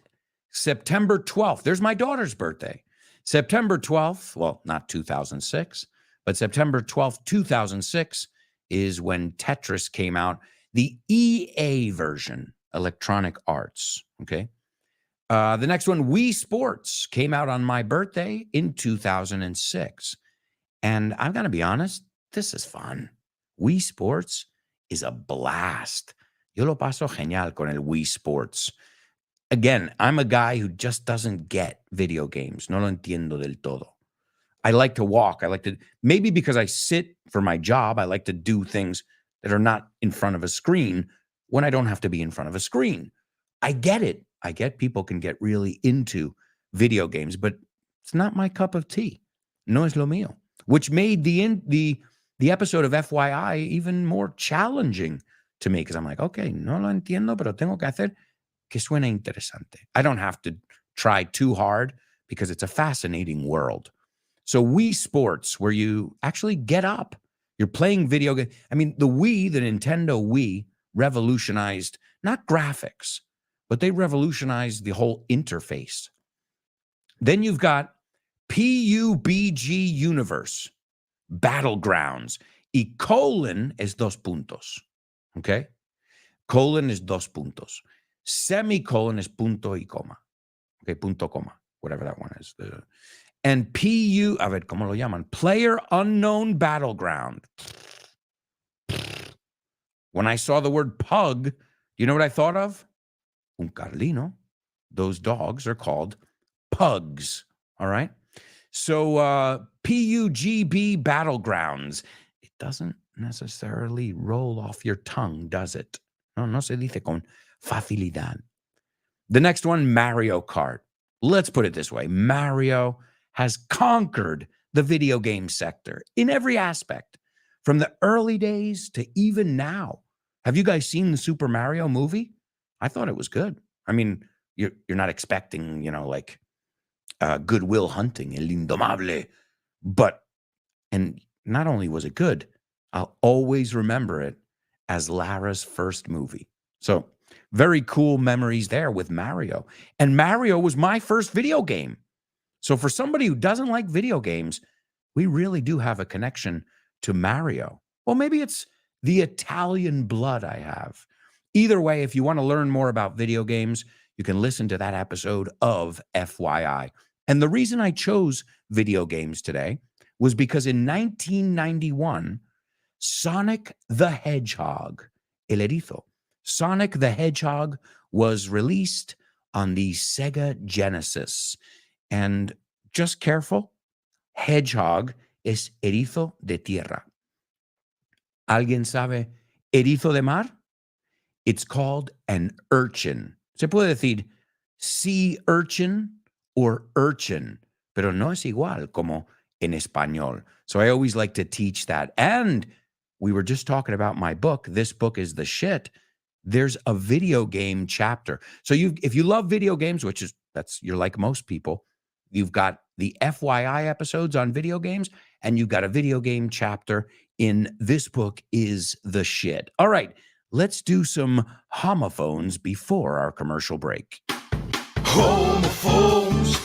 S1: September 12th. There's my daughter's birthday. September 12th, well, not 2006, but September 12th, 2006 is when Tetris came out, the EA version, Electronic Arts, okay? The next one, Wii Sports, came out on my birthday in 2006. And I'm going to be honest, this is fun. Wii Sports is a blast. Yo lo paso genial con el Wii Sports. Again, I'm a guy who just doesn't get video games. No lo entiendo del todo. I like to walk. I like to, maybe because I sit for my job, I like to do things that are not in front of a screen when I don't have to be in front of a screen. I get it. I get people can get really into video games, but it's not my cup of tea. No es lo mío. Which made the episode of FYI even more challenging to me because I'm like, okay, no lo entiendo, pero tengo que hacer que suene interesante. I don't have to try too hard because it's a fascinating world. So Wii Sports, where you actually get up, you're playing video games. I mean, the Nintendo Wii revolutionized not graphics, but they revolutionized the whole interface. Then you've got PUBG Universe, Battlegrounds, y colon es dos puntos, okay? Colon is dos puntos. Semicolon is punto y coma, okay? Punto coma, whatever that one is. And a ver, ¿cómo lo llaman? Player Unknown Battleground. When I saw the word pug, you know what I thought of? Un Carlino. Those dogs are called pugs, all right? So PUGB Battlegrounds. It doesn't necessarily roll off your tongue, does it? No se dice con facilidad. The next one, Mario Kart. Let's put it this way. Mario has conquered the video game sector in every aspect, from the early days to even now. Have you guys seen the Super Mario movie? I thought it was good. I mean, you're not expecting, like Good Will Hunting, El Indomable, and not only was it good, I'll always remember it as Lara's first movie. So very cool memories there with Mario. And Mario was my first video game. So for somebody who doesn't like video games, we really do have a connection to Mario. Well, maybe it's the Italian blood I have. Either way, if you want to learn more about video games, you can listen to that episode of FYI. And the reason I chose video games today was because in 1991, Sonic the Hedgehog, El Erizo, Sonic the Hedgehog was released on the Sega Genesis. And just careful, hedgehog es erizo de tierra. ¿Alguien sabe erizo de mar? It's called an urchin. Se puede decir sea urchin or urchin, pero no es igual como en español. So I always like to teach that. And we were just talking about my book. This book is the shit. There's a video game chapter. So if you love video games, you're like most people, you've got the FYI episodes on video games, and you've got a video game chapter in This Book is the Shit. All right, let's do some homophones before our commercial break.
S2: Homophones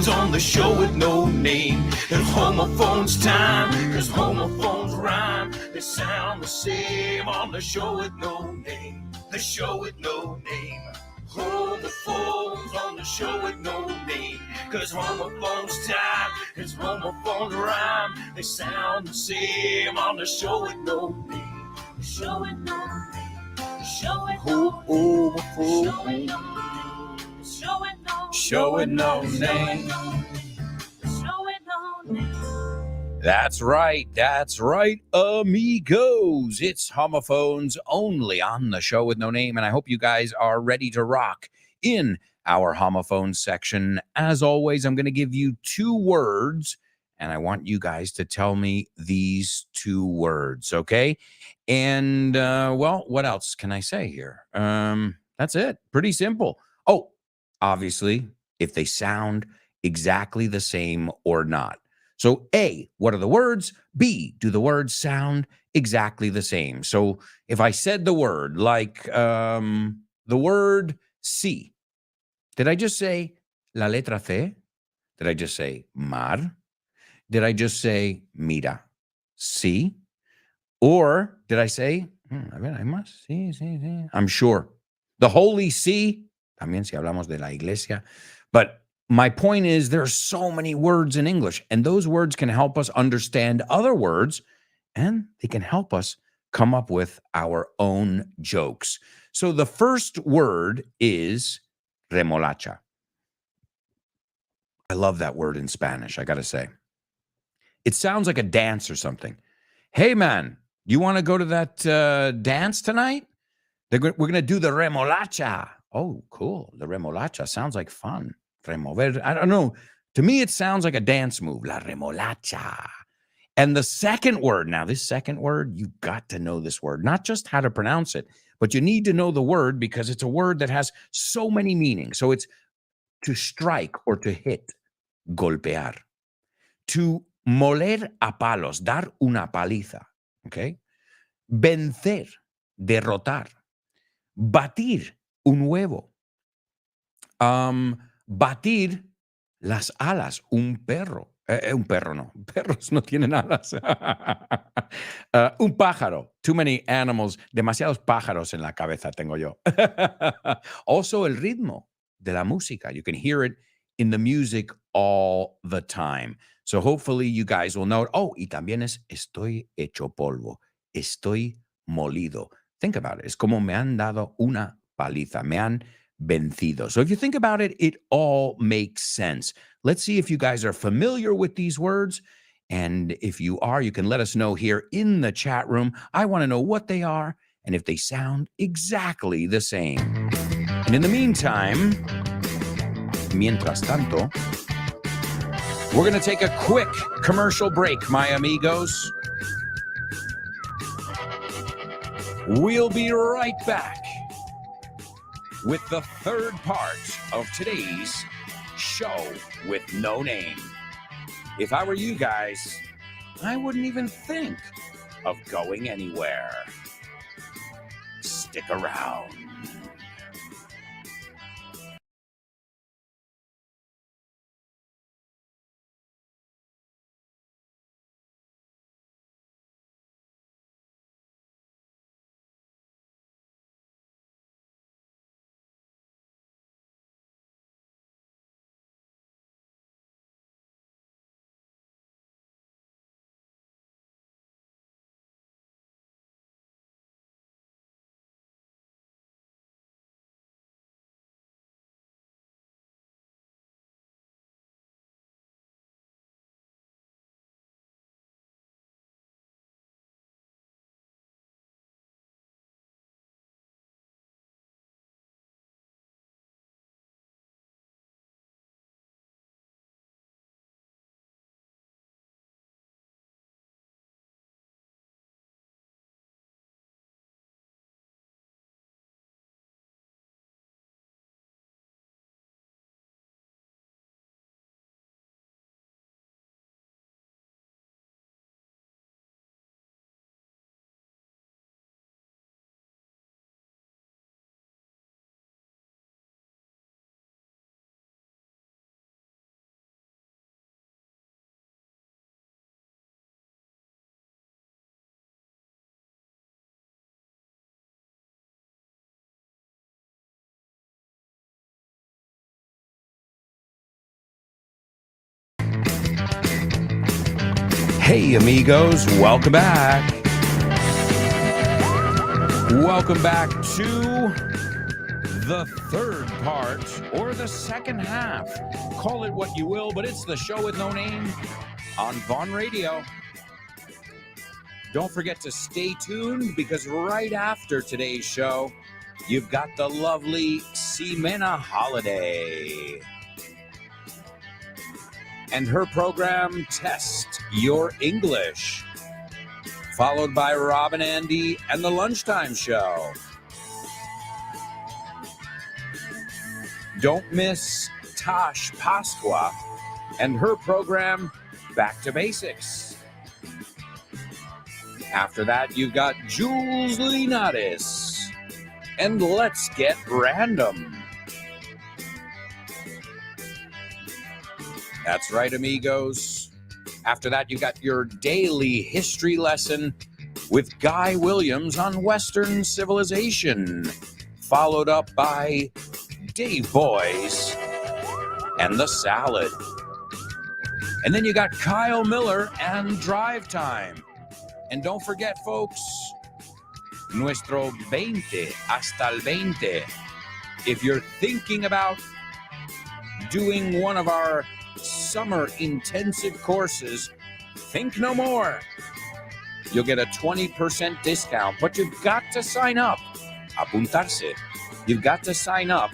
S2: on the show with no name. It's homophones time, cause homophones rhyme. They sound the same on the show with no name. The show with no name. Homophones on the show with no name. Cause homophones time, cause homophones rhyme. They sound the same on the show with no name. The show with no name. The show with no name.
S1: Show with no name. That's right, amigos. It's homophones only on the show with no name, and I hope you guys are ready to rock in our homophone section. As always, I'm going to give you 2 words, and I want you guys to tell me these 2 words, okay? And, well, what else can I say here? That's it. Pretty simple. Oh, obviously, if they sound exactly the same or not. So A, what are the words? B, do the words sound exactly the same? So if I said the word like the word sí, did I just say la letra C? Did I just say mar? Did I just say mira? Sí? Or did I say, a ver, hay más? Sí, sí, sí. I'm sure. The Holy See, también si hablamos de la iglesia. But my point is there's so many words in English, and those words can help us understand other words, and they can help us come up with our own jokes. So the first word is remolacha. I love that word in Spanish, I got to say. It sounds like a dance or something. Hey, man, you want to go to that dance tonight? We're going to do the remolacha. Oh, cool. The remolacha sounds like fun. Remover. I don't know. To me, it sounds like a dance move. La remolacha. And the second word, now this second word, you've got to know this word, not just how to pronounce it, but you need to know the word because it's a word that has so many meanings. So it's to strike or to hit, golpear. To moler a palos, dar una paliza, okay? Vencer, derrotar. Batir un huevo. Batir las alas, un perro. Un perro no, perros no tienen alas. Un pájaro. Too many animals, demasiados pájaros en la cabeza tengo yo. Also el ritmo de la música. You can hear it in the music all the time. So hopefully you guys will know it. Oh, y también es estoy hecho polvo. Estoy molido. Think about it. Es como me han dado una paliza. Me han vencido. So if you think about it, it all makes sense. Let's see if you guys are familiar with these words. And if you are, you can let us know here in the chat room. I want to know what they are and if they sound exactly the same. And in the meantime, mientras tanto, we're going to take a quick commercial break, my amigos. We'll be right back with the third part of today's show with no name. If I were you guys, I wouldn't even think of going anywhere. Stick around. Hey, amigos, welcome back. Welcome back to the third part, or the second half. Call it what you will, but it's the show with no name on Vaughn Radio. Don't forget to stay tuned, because right after today's show, you've got the lovely Ximena Holiday and her program, Test Your English, followed by Rob and Andy and the Lunchtime Show. Don't miss Tash Pasqua and her program, back to basics. After that, you've got Jules Linares and let's get random. That's right, amigos. After that, you got your daily history lesson with Guy Williams on Western civilization, followed up by Dave Boys and the salad. And then you got Kyle Miller and Drive Time. And don't forget, folks, nuestro 20 hasta el 20. If you're thinking about doing one of our summer intensive courses, think no more. You'll get a 20% discount, but you've got to sign up. Apuntarse. You've got to sign up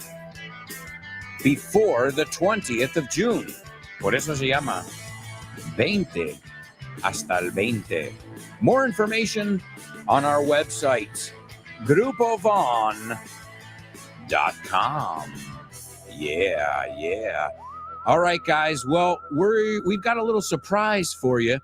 S1: before the 20th of June. Por eso se llama 20 hasta el 20. More information on our website, grupovon.com. Yeah. All right, guys. Well, we've got a little surprise for you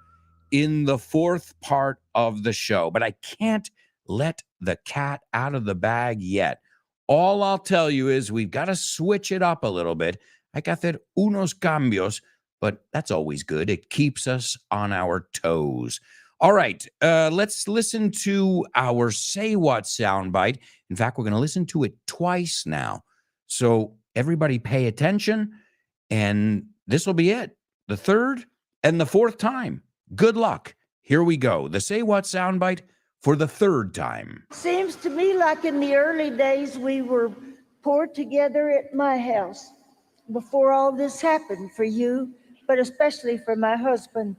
S1: in the fourth part of the show, but I can't let the cat out of the bag yet. All I'll tell you is we've got to switch it up a little bit. Hay que hacer unos cambios, but that's always good. It keeps us on our toes. All right, let's listen to our Say What soundbite. In fact, we're going to listen to it twice now. So everybody pay attention, and this will be it. The third and the fourth time. Good luck. Here we go. The Say What soundbite for the third time.
S7: Seems to me like in the early days we were poor together at my house before all this happened for you, but especially for my husband.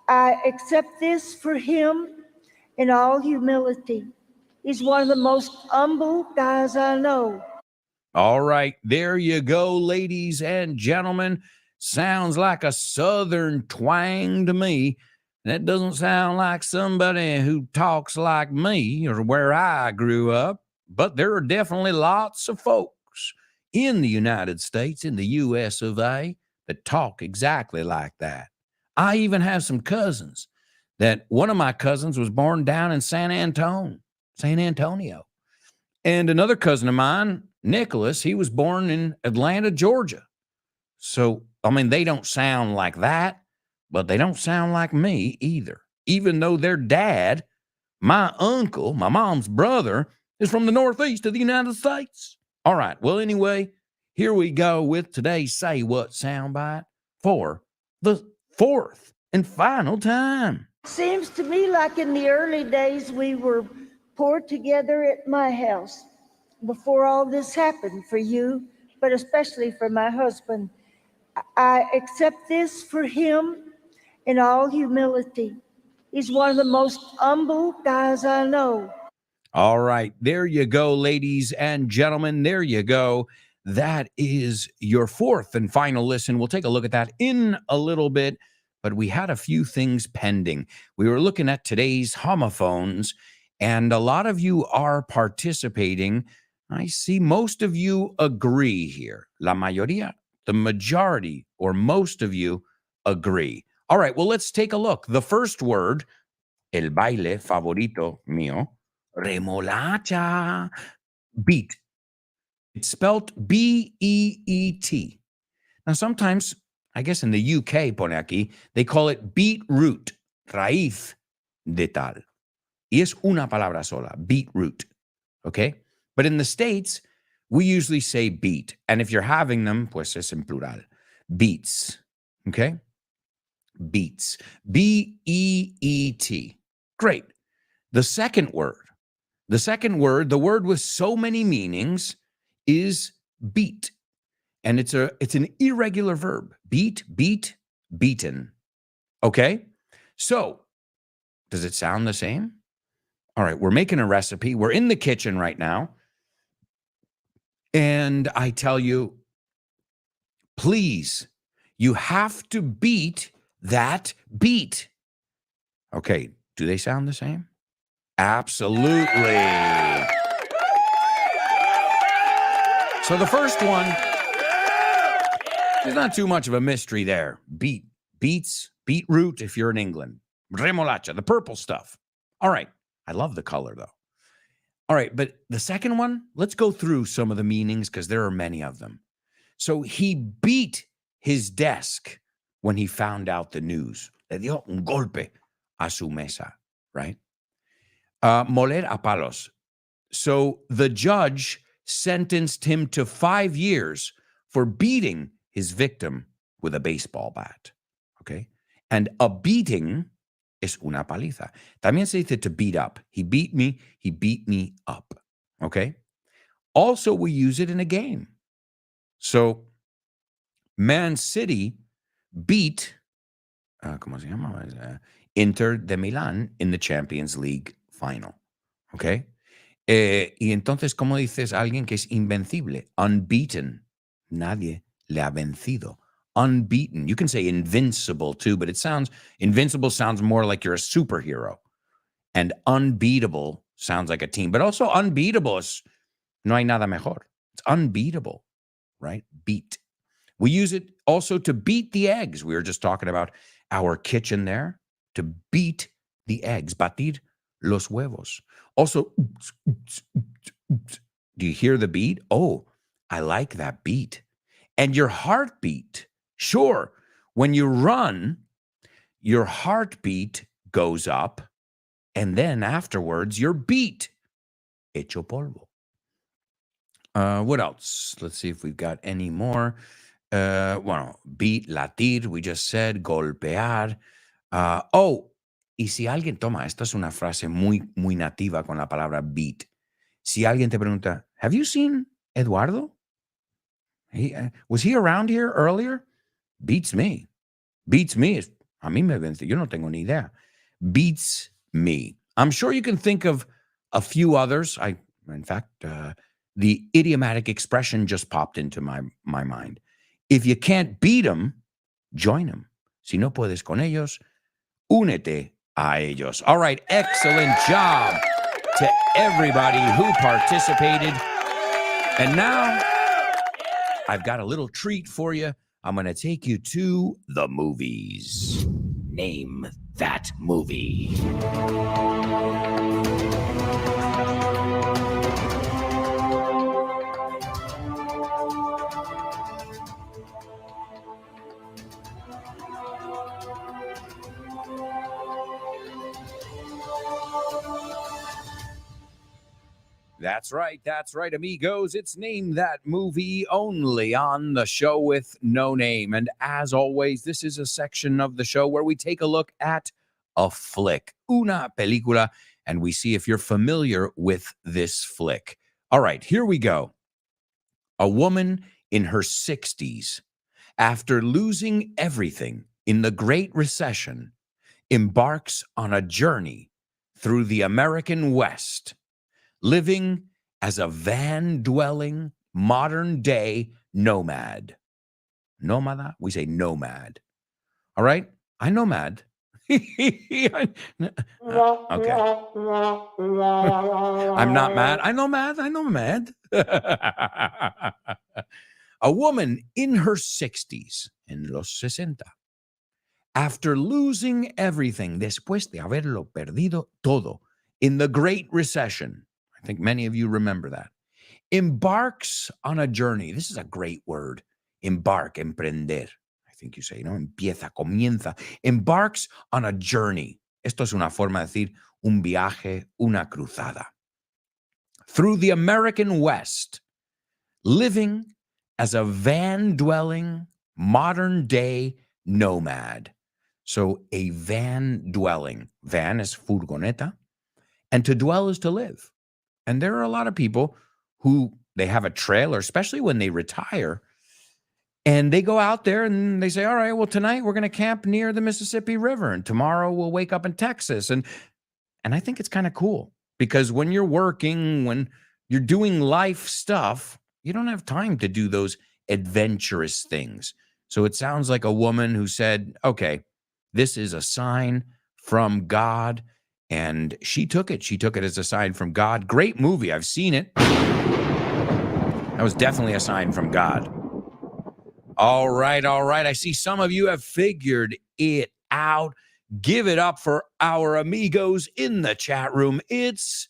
S7: I accept this for him in all humility. He's one of the most humble guys I know.
S1: All right, there you go, ladies and gentlemen. Sounds like a southern twang to me. That doesn't sound like somebody who talks like me or where I grew up, but there are definitely lots of folks in the United States, in the US of A, that talk exactly like that. I even have some cousins that one of my cousins was born down in San Antonio. And another cousin of mine, Nicholas, he was born in Atlanta, Georgia. So, I mean, they don't sound like that, but they don't sound like me either. Even though their dad, my uncle, my mom's brother, is from the Northeast of the United States. All right. Well, anyway, here we go with today's Say What soundbite for the fourth and final time.
S7: Seems to me like in the early days we were poor together at my house before all this happened for you, but especially for my husband. I accept this for him in all humility. He's one of the most humble guys I know.
S1: All right. There you go, ladies and gentlemen. There you go. That is your fourth and final listen. We'll take a look at that in a little bit, but we had a few things pending. We were looking at today's homophones, and a lot of you are participating. I see most of you agree here. La mayoría, the majority, or most of you agree. All right, well, let's take a look. The first word, el baile favorito mío, remolacha, beat. It's spelled B-E-E-T. Now, sometimes, I guess in the UK, pone aquí, they call it beetroot, raíz de tal. Y es una palabra sola, beetroot, okay? But in the States, we usually say beet. And if you're having them, pues es en plural, beets, okay? Beets, B-E-E-T. Great. The second word, the word with so many meanings is beat. And it's an irregular verb. Beat, beat, beaten. Okay? So, does it sound the same? All right, we're making a recipe. We're in the kitchen right now. And I tell you, please, you have to beat that beat. Okay, do they sound the same? Absolutely. So the first one, there's not too much of a mystery there. Beat, beets, Beetroot if you're in England. Remolacha, the purple stuff. All right. I love the color, though. All right, but the second one, let's go through some of the meanings because there are many of them. So he beat his desk when he found out the news. Le dio un golpe a su mesa, right? Moler a palos. So the judge sentenced him to 5 years for beating his victim with a baseball bat, okay? And a beating es una paliza. También se dice to beat up. He beat me up, okay? Also, we use it in a game. So, Man City beat, ¿cómo se llama? Inter de Milán in the Champions League final, okay? Y entonces, ¿cómo dices a alguien que es invencible? Unbeaten. Nadie le ha vencido. Unbeaten. You can say invincible too, but invincible sounds more like you're a superhero. And unbeatable sounds like a team. But also unbeatable is no hay nada mejor. It's unbeatable, right? Beat. We use it also to beat the eggs. We were just talking about our kitchen there. To beat the eggs. Batir los huevos. Also, do you hear the beat? Oh, I like that beat. And your heartbeat. Sure, when you run, your heartbeat goes up, and then afterwards, your beat. Hecho polvo. What else? Let's see if we've got any more. Bueno, beat, latir, we just said, golpear. Y si alguien, toma, esta es una frase muy, muy nativa con la palabra beat. Si alguien te pregunta, have you seen Eduardo? Was he around here earlier? Beats me. Beats me is, a mí me vence. Yo no tengo ni idea. Beats me. I'm sure you can think of a few others. In fact, the idiomatic expression just popped into my mind. If you can't beat them, join them. Si no puedes con ellos, únete a ellos. All right, excellent job to everybody who participated. And now, I've got a little treat for you. I'm going to take you to the movies. Name that movie. That's right, amigos. It's Name That Movie only on the show with no name. And as always, this is a section of the show where we take a look at a flick, una película, and we see if you're familiar with this flick. All right, here we go. A woman in her 60s, after losing everything in the Great Recession, embarks on a journey through the American West, living as a van-dwelling, modern-day nomad. Nomada? We say nomad. All right? I nomad. Okay. I'm not mad. I know mad. A woman in her 60s, en los 60, after losing everything, después de haberlo perdido todo, in the Great Recession, I think many of you remember that, embarks on a journey. This is a great word. Embark, emprender. I think you say, empieza, comienza. Embarks on a journey. Esto es una forma de decir un viaje, una cruzada. Through the American West, living as a van-dwelling, modern-day nomad. So a van-dwelling. Van is furgoneta, and to dwell is to live. And there are a lot of people who they have a trailer, especially when they retire, and they go out there and they say, all right, well, tonight we're going to camp near the Mississippi River, and tomorrow we'll wake up in Texas. And I think it's kind of cool because when you're working, when you're doing life stuff, you don't have time to do those adventurous things. So it sounds like a woman who said, okay, this is a sign from God. And she took it. She took it as a sign from God. Great movie. I've seen it. That was definitely a sign from God. All right. I see some of you have figured it out. Give it up for our amigos in the chat room. It's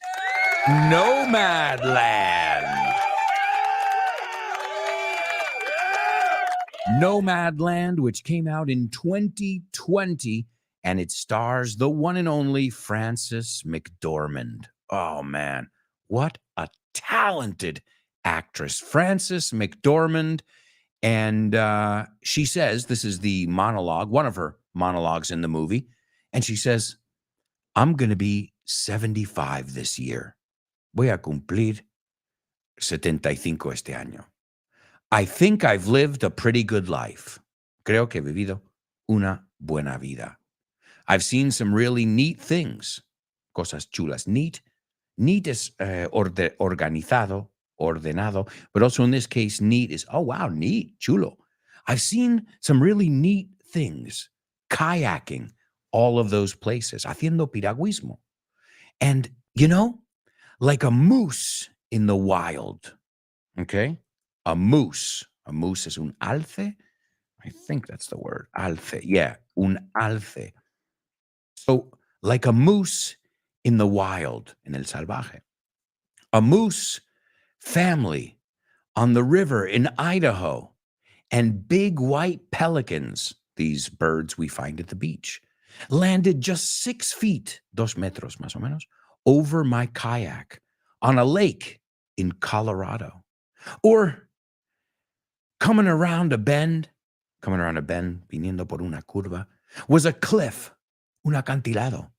S1: Nomadland. Nomadland, which came out in 2020, and it stars the one and only Frances McDormand. Oh, man, what a talented actress. Frances McDormand. And she says, this is the monologue, one of her monologues in the movie. And she says, I'm going to be 75 this year. Voy a cumplir 75 este año. I think I've lived a pretty good life. Creo que he vivido una buena vida. I've seen some really neat things. Cosas chulas. Neat is organizado, ordenado, but also in this case, neat is, oh, wow, neat, chulo. I've seen some really neat things. Kayaking, all of those places. Haciendo piragüismo. And, you know, like a moose in the wild. Okay? A moose. A moose is un alce. I think that's the word. Alce. Yeah, un alce. So, like a moose in the wild, in el salvaje. A moose family on the river in Idaho, and big white pelicans, these birds we find at the beach, landed just 6 feet, 2 metros más o menos, over my kayak on a lake in Colorado. Or coming around a bend, viniendo por una curva, was a cliff, un acantilado.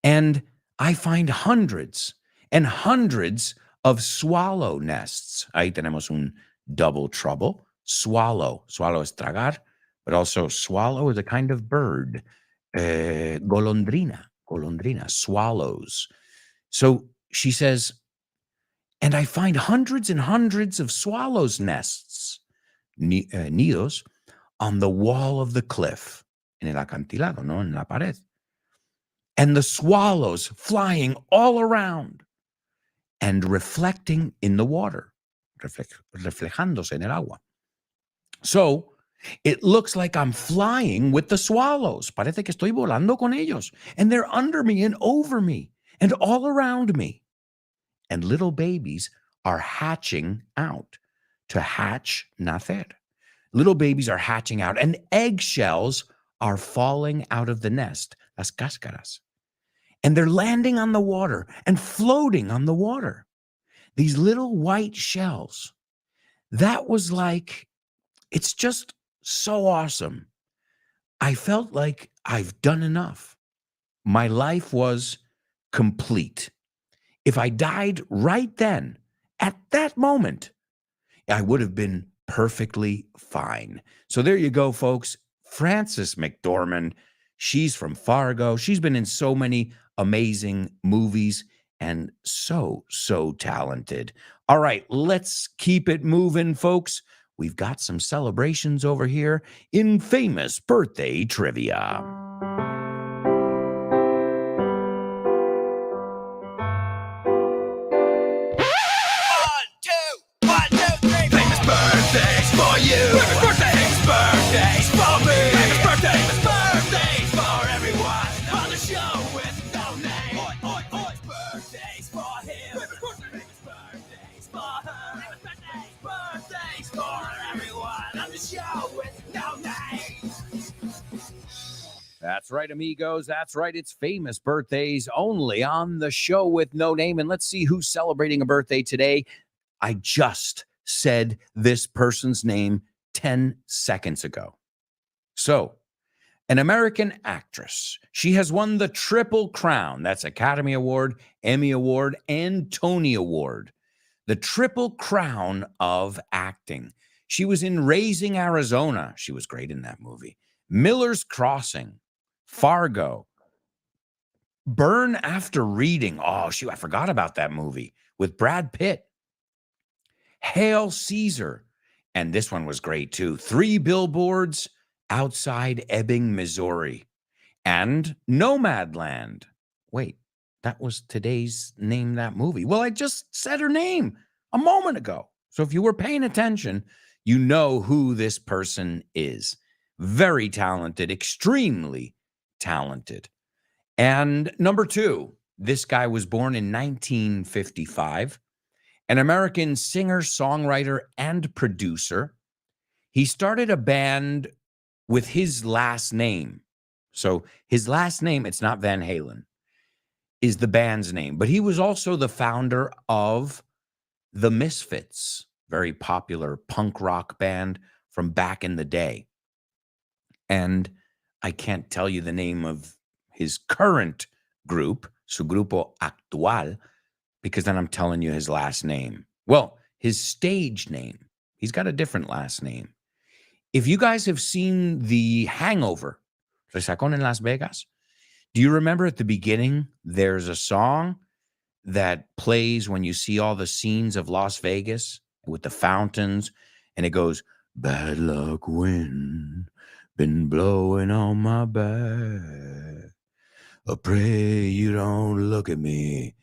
S1: And I find hundreds and hundreds of swallow nests. Ahí tenemos un double trouble. Swallow. Swallow is tragar, but also swallow is a kind of bird. Golondrina, swallows. So she says, and I find hundreds and hundreds of swallows' nests, nidos, on the wall of the cliff, en el acantilado, no, en la pared. And the swallows flying all around and reflecting in the water, reflejándose en el agua. So it looks like I'm flying with the swallows. Parece que estoy volando con ellos. And they're under me and over me and all around me. And little babies are hatching out. To hatch, nacer. Little babies are hatching out, and eggshells are falling out of the nest, las cáscaras. And they're landing on the water and floating on the water. These little white shells. That was like, it's just so awesome. I felt like I've done enough. My life was complete. If I died right then, at that moment, I would have been perfectly fine. So there you go, folks. Frances McDormand, she's from Fargo. She's been in so many amazing movies and so talented. All right, let's keep it moving, folks. We've got some celebrations over here in famous birthday trivia.
S2: Birthdays for you. Birthdays for me. Birthdays for everyone on the show with no name. Birthdays for him. Birthdays for her. Birthdays for everyone on the show with no name.
S1: That's right, amigos. That's right. It's famous birthdays only on the show with no name. And let's see who's celebrating a birthday today. I just said this person's name 10 seconds ago. So, an American actress. She has won the Triple Crown. That's Academy Award, Emmy Award, and Tony Award. The Triple Crown of acting. She was in Raising Arizona. She was great in that movie. Miller's Crossing, Fargo, Burn After Reading. Oh, shoot, I forgot about that movie with Brad Pitt. Hail Caesar. And this one was great too. 3 Billboards Outside Ebbing, Missouri. And Nomadland. Wait, that was today's Name That Movie. Well, I just said her name a moment ago. So if you were paying attention, you know who this person is. Very talented, extremely talented. And number 2, this guy was born in 1955, an American singer, songwriter, and producer. He started a band with his last name. So his last name, it's not Van Halen, is the band's name. But he was also the founder of the Misfits, very popular punk rock band from back in the day. And I can't tell you the name of his current group, su grupo actual, because then I'm telling you his last name. Well, his stage name. He's got a different last name. If you guys have seen The Hangover, Resacón en Las Vegas, do you remember at the beginning, there's a song that plays when you see all the scenes of Las Vegas with the fountains, and it goes, bad luck wind, been blowing on my back. I pray you don't look at me,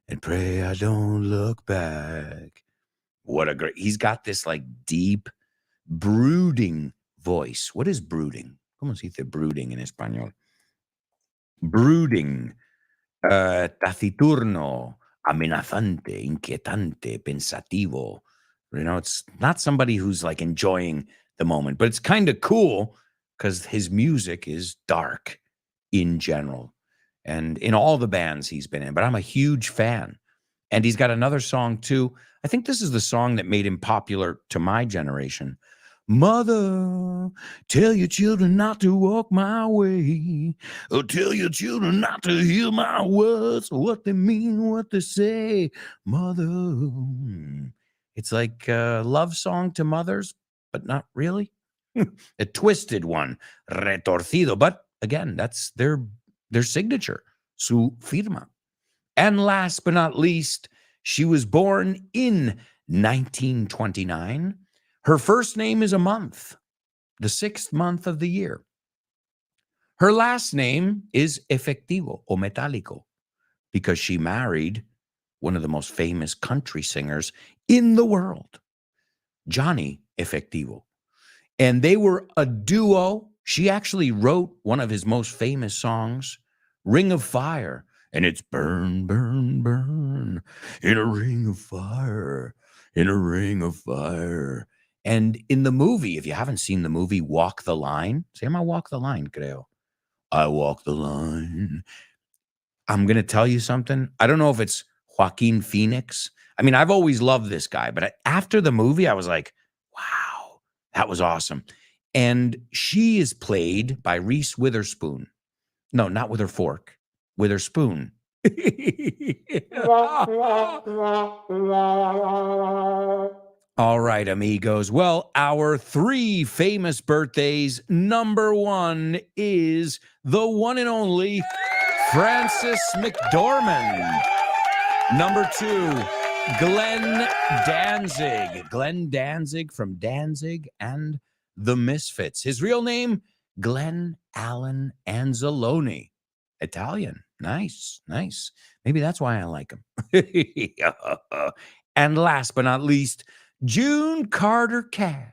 S1: and pray I don't look back. What a great, he's got this like deep, brooding voice. What is brooding? ¿Cómo se dice brooding en español? Brooding, taciturno, amenazante, inquietante, pensativo. You know, it's not somebody who's like enjoying the moment, but it's kind of cool because his music is dark in general and in all the bands he's been in. But I'm a huge fan. And he's got another song too. I think this is the song that made him popular to my generation. Mother, tell your children not to walk my way. Or tell your children not to hear my words, what they mean, what they say. Mother. It's like a love song to mothers, but not really. A twisted one, retorcido. But again, that's their signature, su firma. And last but not least, she was born in 1929. Her first name is a month, the 6th month of the year. Her last name is Efectivo o Metálico because she married one of the most famous country singers in the world, Johnny Efectivo. And they were a duo. She actually wrote one of his most famous songs, Ring of Fire. And it's burn, burn, burn in a ring of fire, in a ring of fire. And in the movie, if you haven't seen the movie Walk the Line, se llama Walk the Line, creo. I walk the line. I'm going to tell you something. I don't know if it's Joaquin Phoenix. I mean, I've always loved this guy, but after the movie, I was like, wow, that was awesome. And she is played by Reese Witherspoon. No, not with her fork, with her spoon. All right, amigos. Well, our 3 famous birthdays. Number 1 is the one and only Francis McDormand. Number 2, Glenn Danzig. Glenn Danzig from Danzig and the Misfits. His real name, Glenn Allen Anzalone. Italian. Nice, nice. Maybe that's why I like him. And last but not least, June Carter Cash.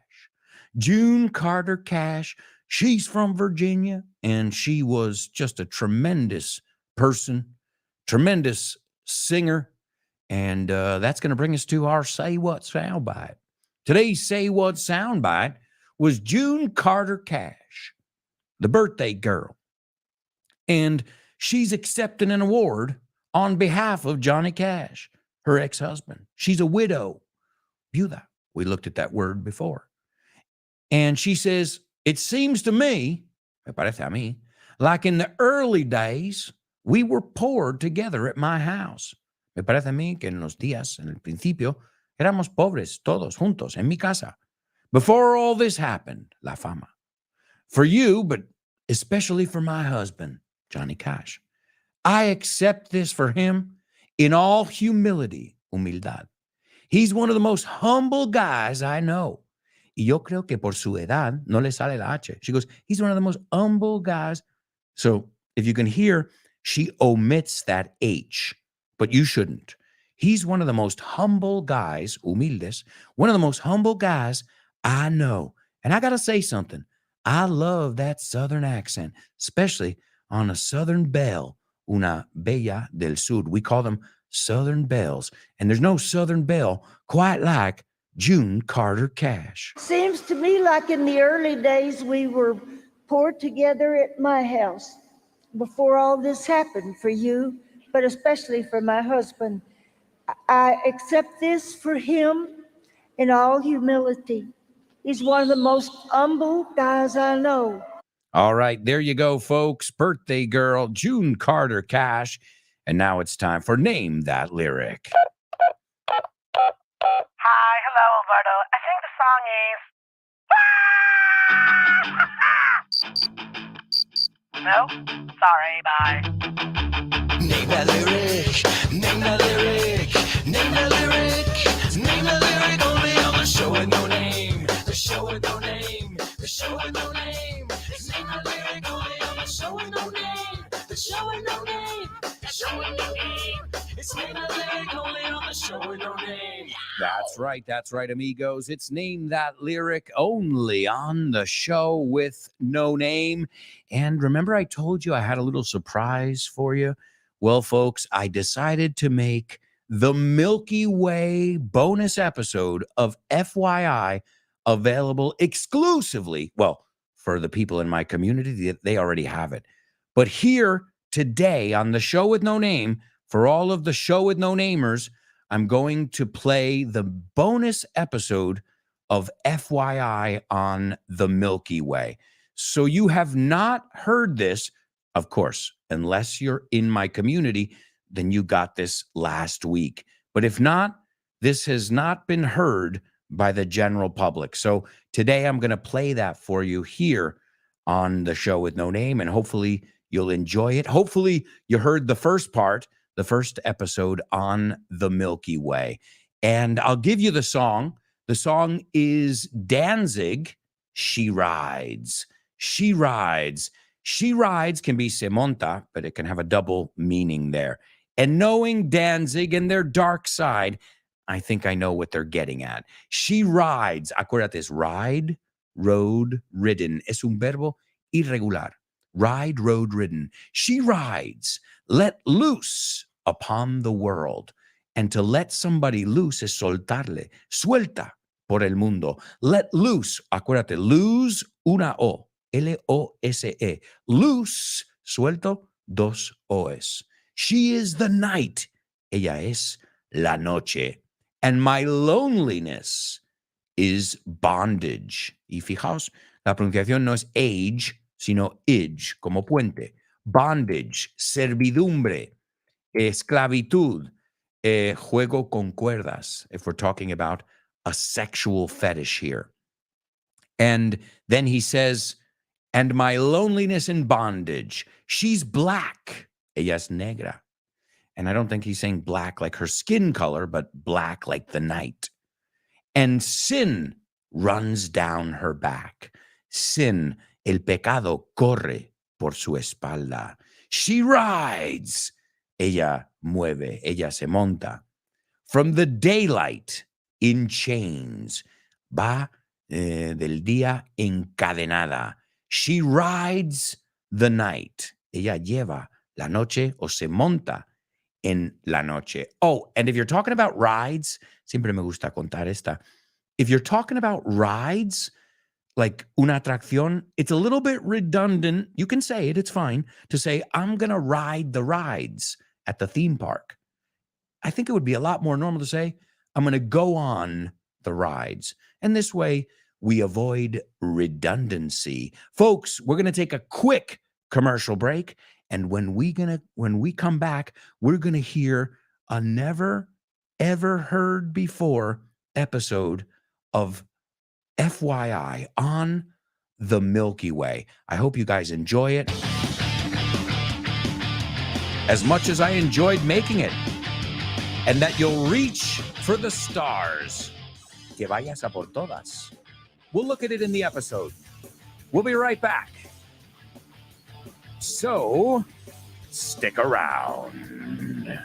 S1: June Carter Cash. She's from Virginia, and she was just a tremendous person, tremendous singer. And that's going to bring us to our Say What soundbite. Today's Say What soundbite was June Carter Cash, the birthday girl. And she's accepting an award on behalf of Johnny Cash, her ex-husband. She's a widow. Viuda. We looked at that word before. And she says, it seems to me, me parece a mí, like in the early days, we were poor together at my house. Me parece a mí que en los días, en el principio, éramos pobres todos juntos en mi casa. Before all this happened, la fama. For you, but especially for my husband, Johnny Cash. I accept this for him in all humility, humildad. He's one of the most humble guys I know. Y yo creo que por su edad no le sale la H. She goes, he's one of the most humble guys. So if you can hear, she omits that H, but you shouldn't. He's one of the most humble guys, humildes, one of the most humble guys I know. And I got to say something. I love that Southern accent, especially on a Southern belle, una bella del sur. We call them Southern belles. And there's no Southern belle quite like June Carter Cash.
S7: Seems to me like in the early days we were poured together at my house before all this happened for you, but especially for my husband. I accept this for him in all humility. He's one of the most humble guys I know.
S1: All right, there you go, folks. Birthday girl, June Carter Cash. And now it's time for Name That Lyric.
S8: Hi, hello, Alberto. I think the song is. No? Sorry, bye.
S2: Name that lyric, name that lyric, name that lyric, name that lyric only on the show with no name, the show with no name, the show with no name. Name that lyric only on the show with no name, the show with no name, the show with no name. It's name that lyric only on the show with no name.
S1: That's right, amigos. It's Name That Lyric only on the show with no name. And remember, I told you I had a little surprise for you? Well, folks, I decided to make the Milky Way bonus episode of FYI available exclusively, well, for the people in my community. They already have it. But here today on the show with no name, for all of the show with no namers, I'm going to play the bonus episode of FYI on the Milky Way. So you have not heard this, of course, unless you're in my community, then you got this last week. But if not, this has not been heard by the general public. So today I'm going to play that for you here on the show with no name, and hopefully you'll enjoy it. Hopefully you heard the first part, the first episode on the Milky Way. And I'll give you the song. The song is Danzig, She Rides. She Rides. She rides can be se monta, but it can have a double meaning there. And knowing Danzig and their dark side, I think I know what they're getting at. She rides. Acuérdate, es ride, road, ridden. Es un verbo irregular. Ride, road, ridden. She rides. Let loose upon the world. And to let somebody loose es soltarle. Suelta por el mundo. Let loose. Acuérdate, lose, una O. L-O-S-E. Loose, suelto, dos O's. She is the night. Ella es la noche. And my loneliness is bondage. Y fijaos, la pronunciación no es age, sino age, como puente. Bondage, servidumbre, esclavitud, juego con cuerdas, if we're talking about a sexual fetish here. And then he says, and my loneliness in bondage. She's black. Ella es negra. And I don't think he's saying black like her skin color, but black like the night. And sin runs down her back. Sin, el pecado, corre por su espalda. She rides. Ella mueve. Ella se monta. From the daylight in chains. Va del día encadenada. She rides the night. Ella lleva la noche o se monta en la noche. Oh, and if you're talking about rides, siempre me gusta contar esta. If you're talking about rides, like una atracción, it's a little bit redundant. You can say it, it's fine, to say, I'm going to ride the rides at the theme park. I think it would be a lot more normal to say, I'm going to go on the rides. And this way, we avoid redundancy. Folks, we're going to take a quick commercial break. And when we come back, we're going to hear a never, ever heard before episode of FYI on the Milky Way. I hope you guys enjoy it as much as I enjoyed making it, and that you'll reach for the stars. Que vayas a por todas. We'll look at it in the episode. We'll be right back. So, stick around.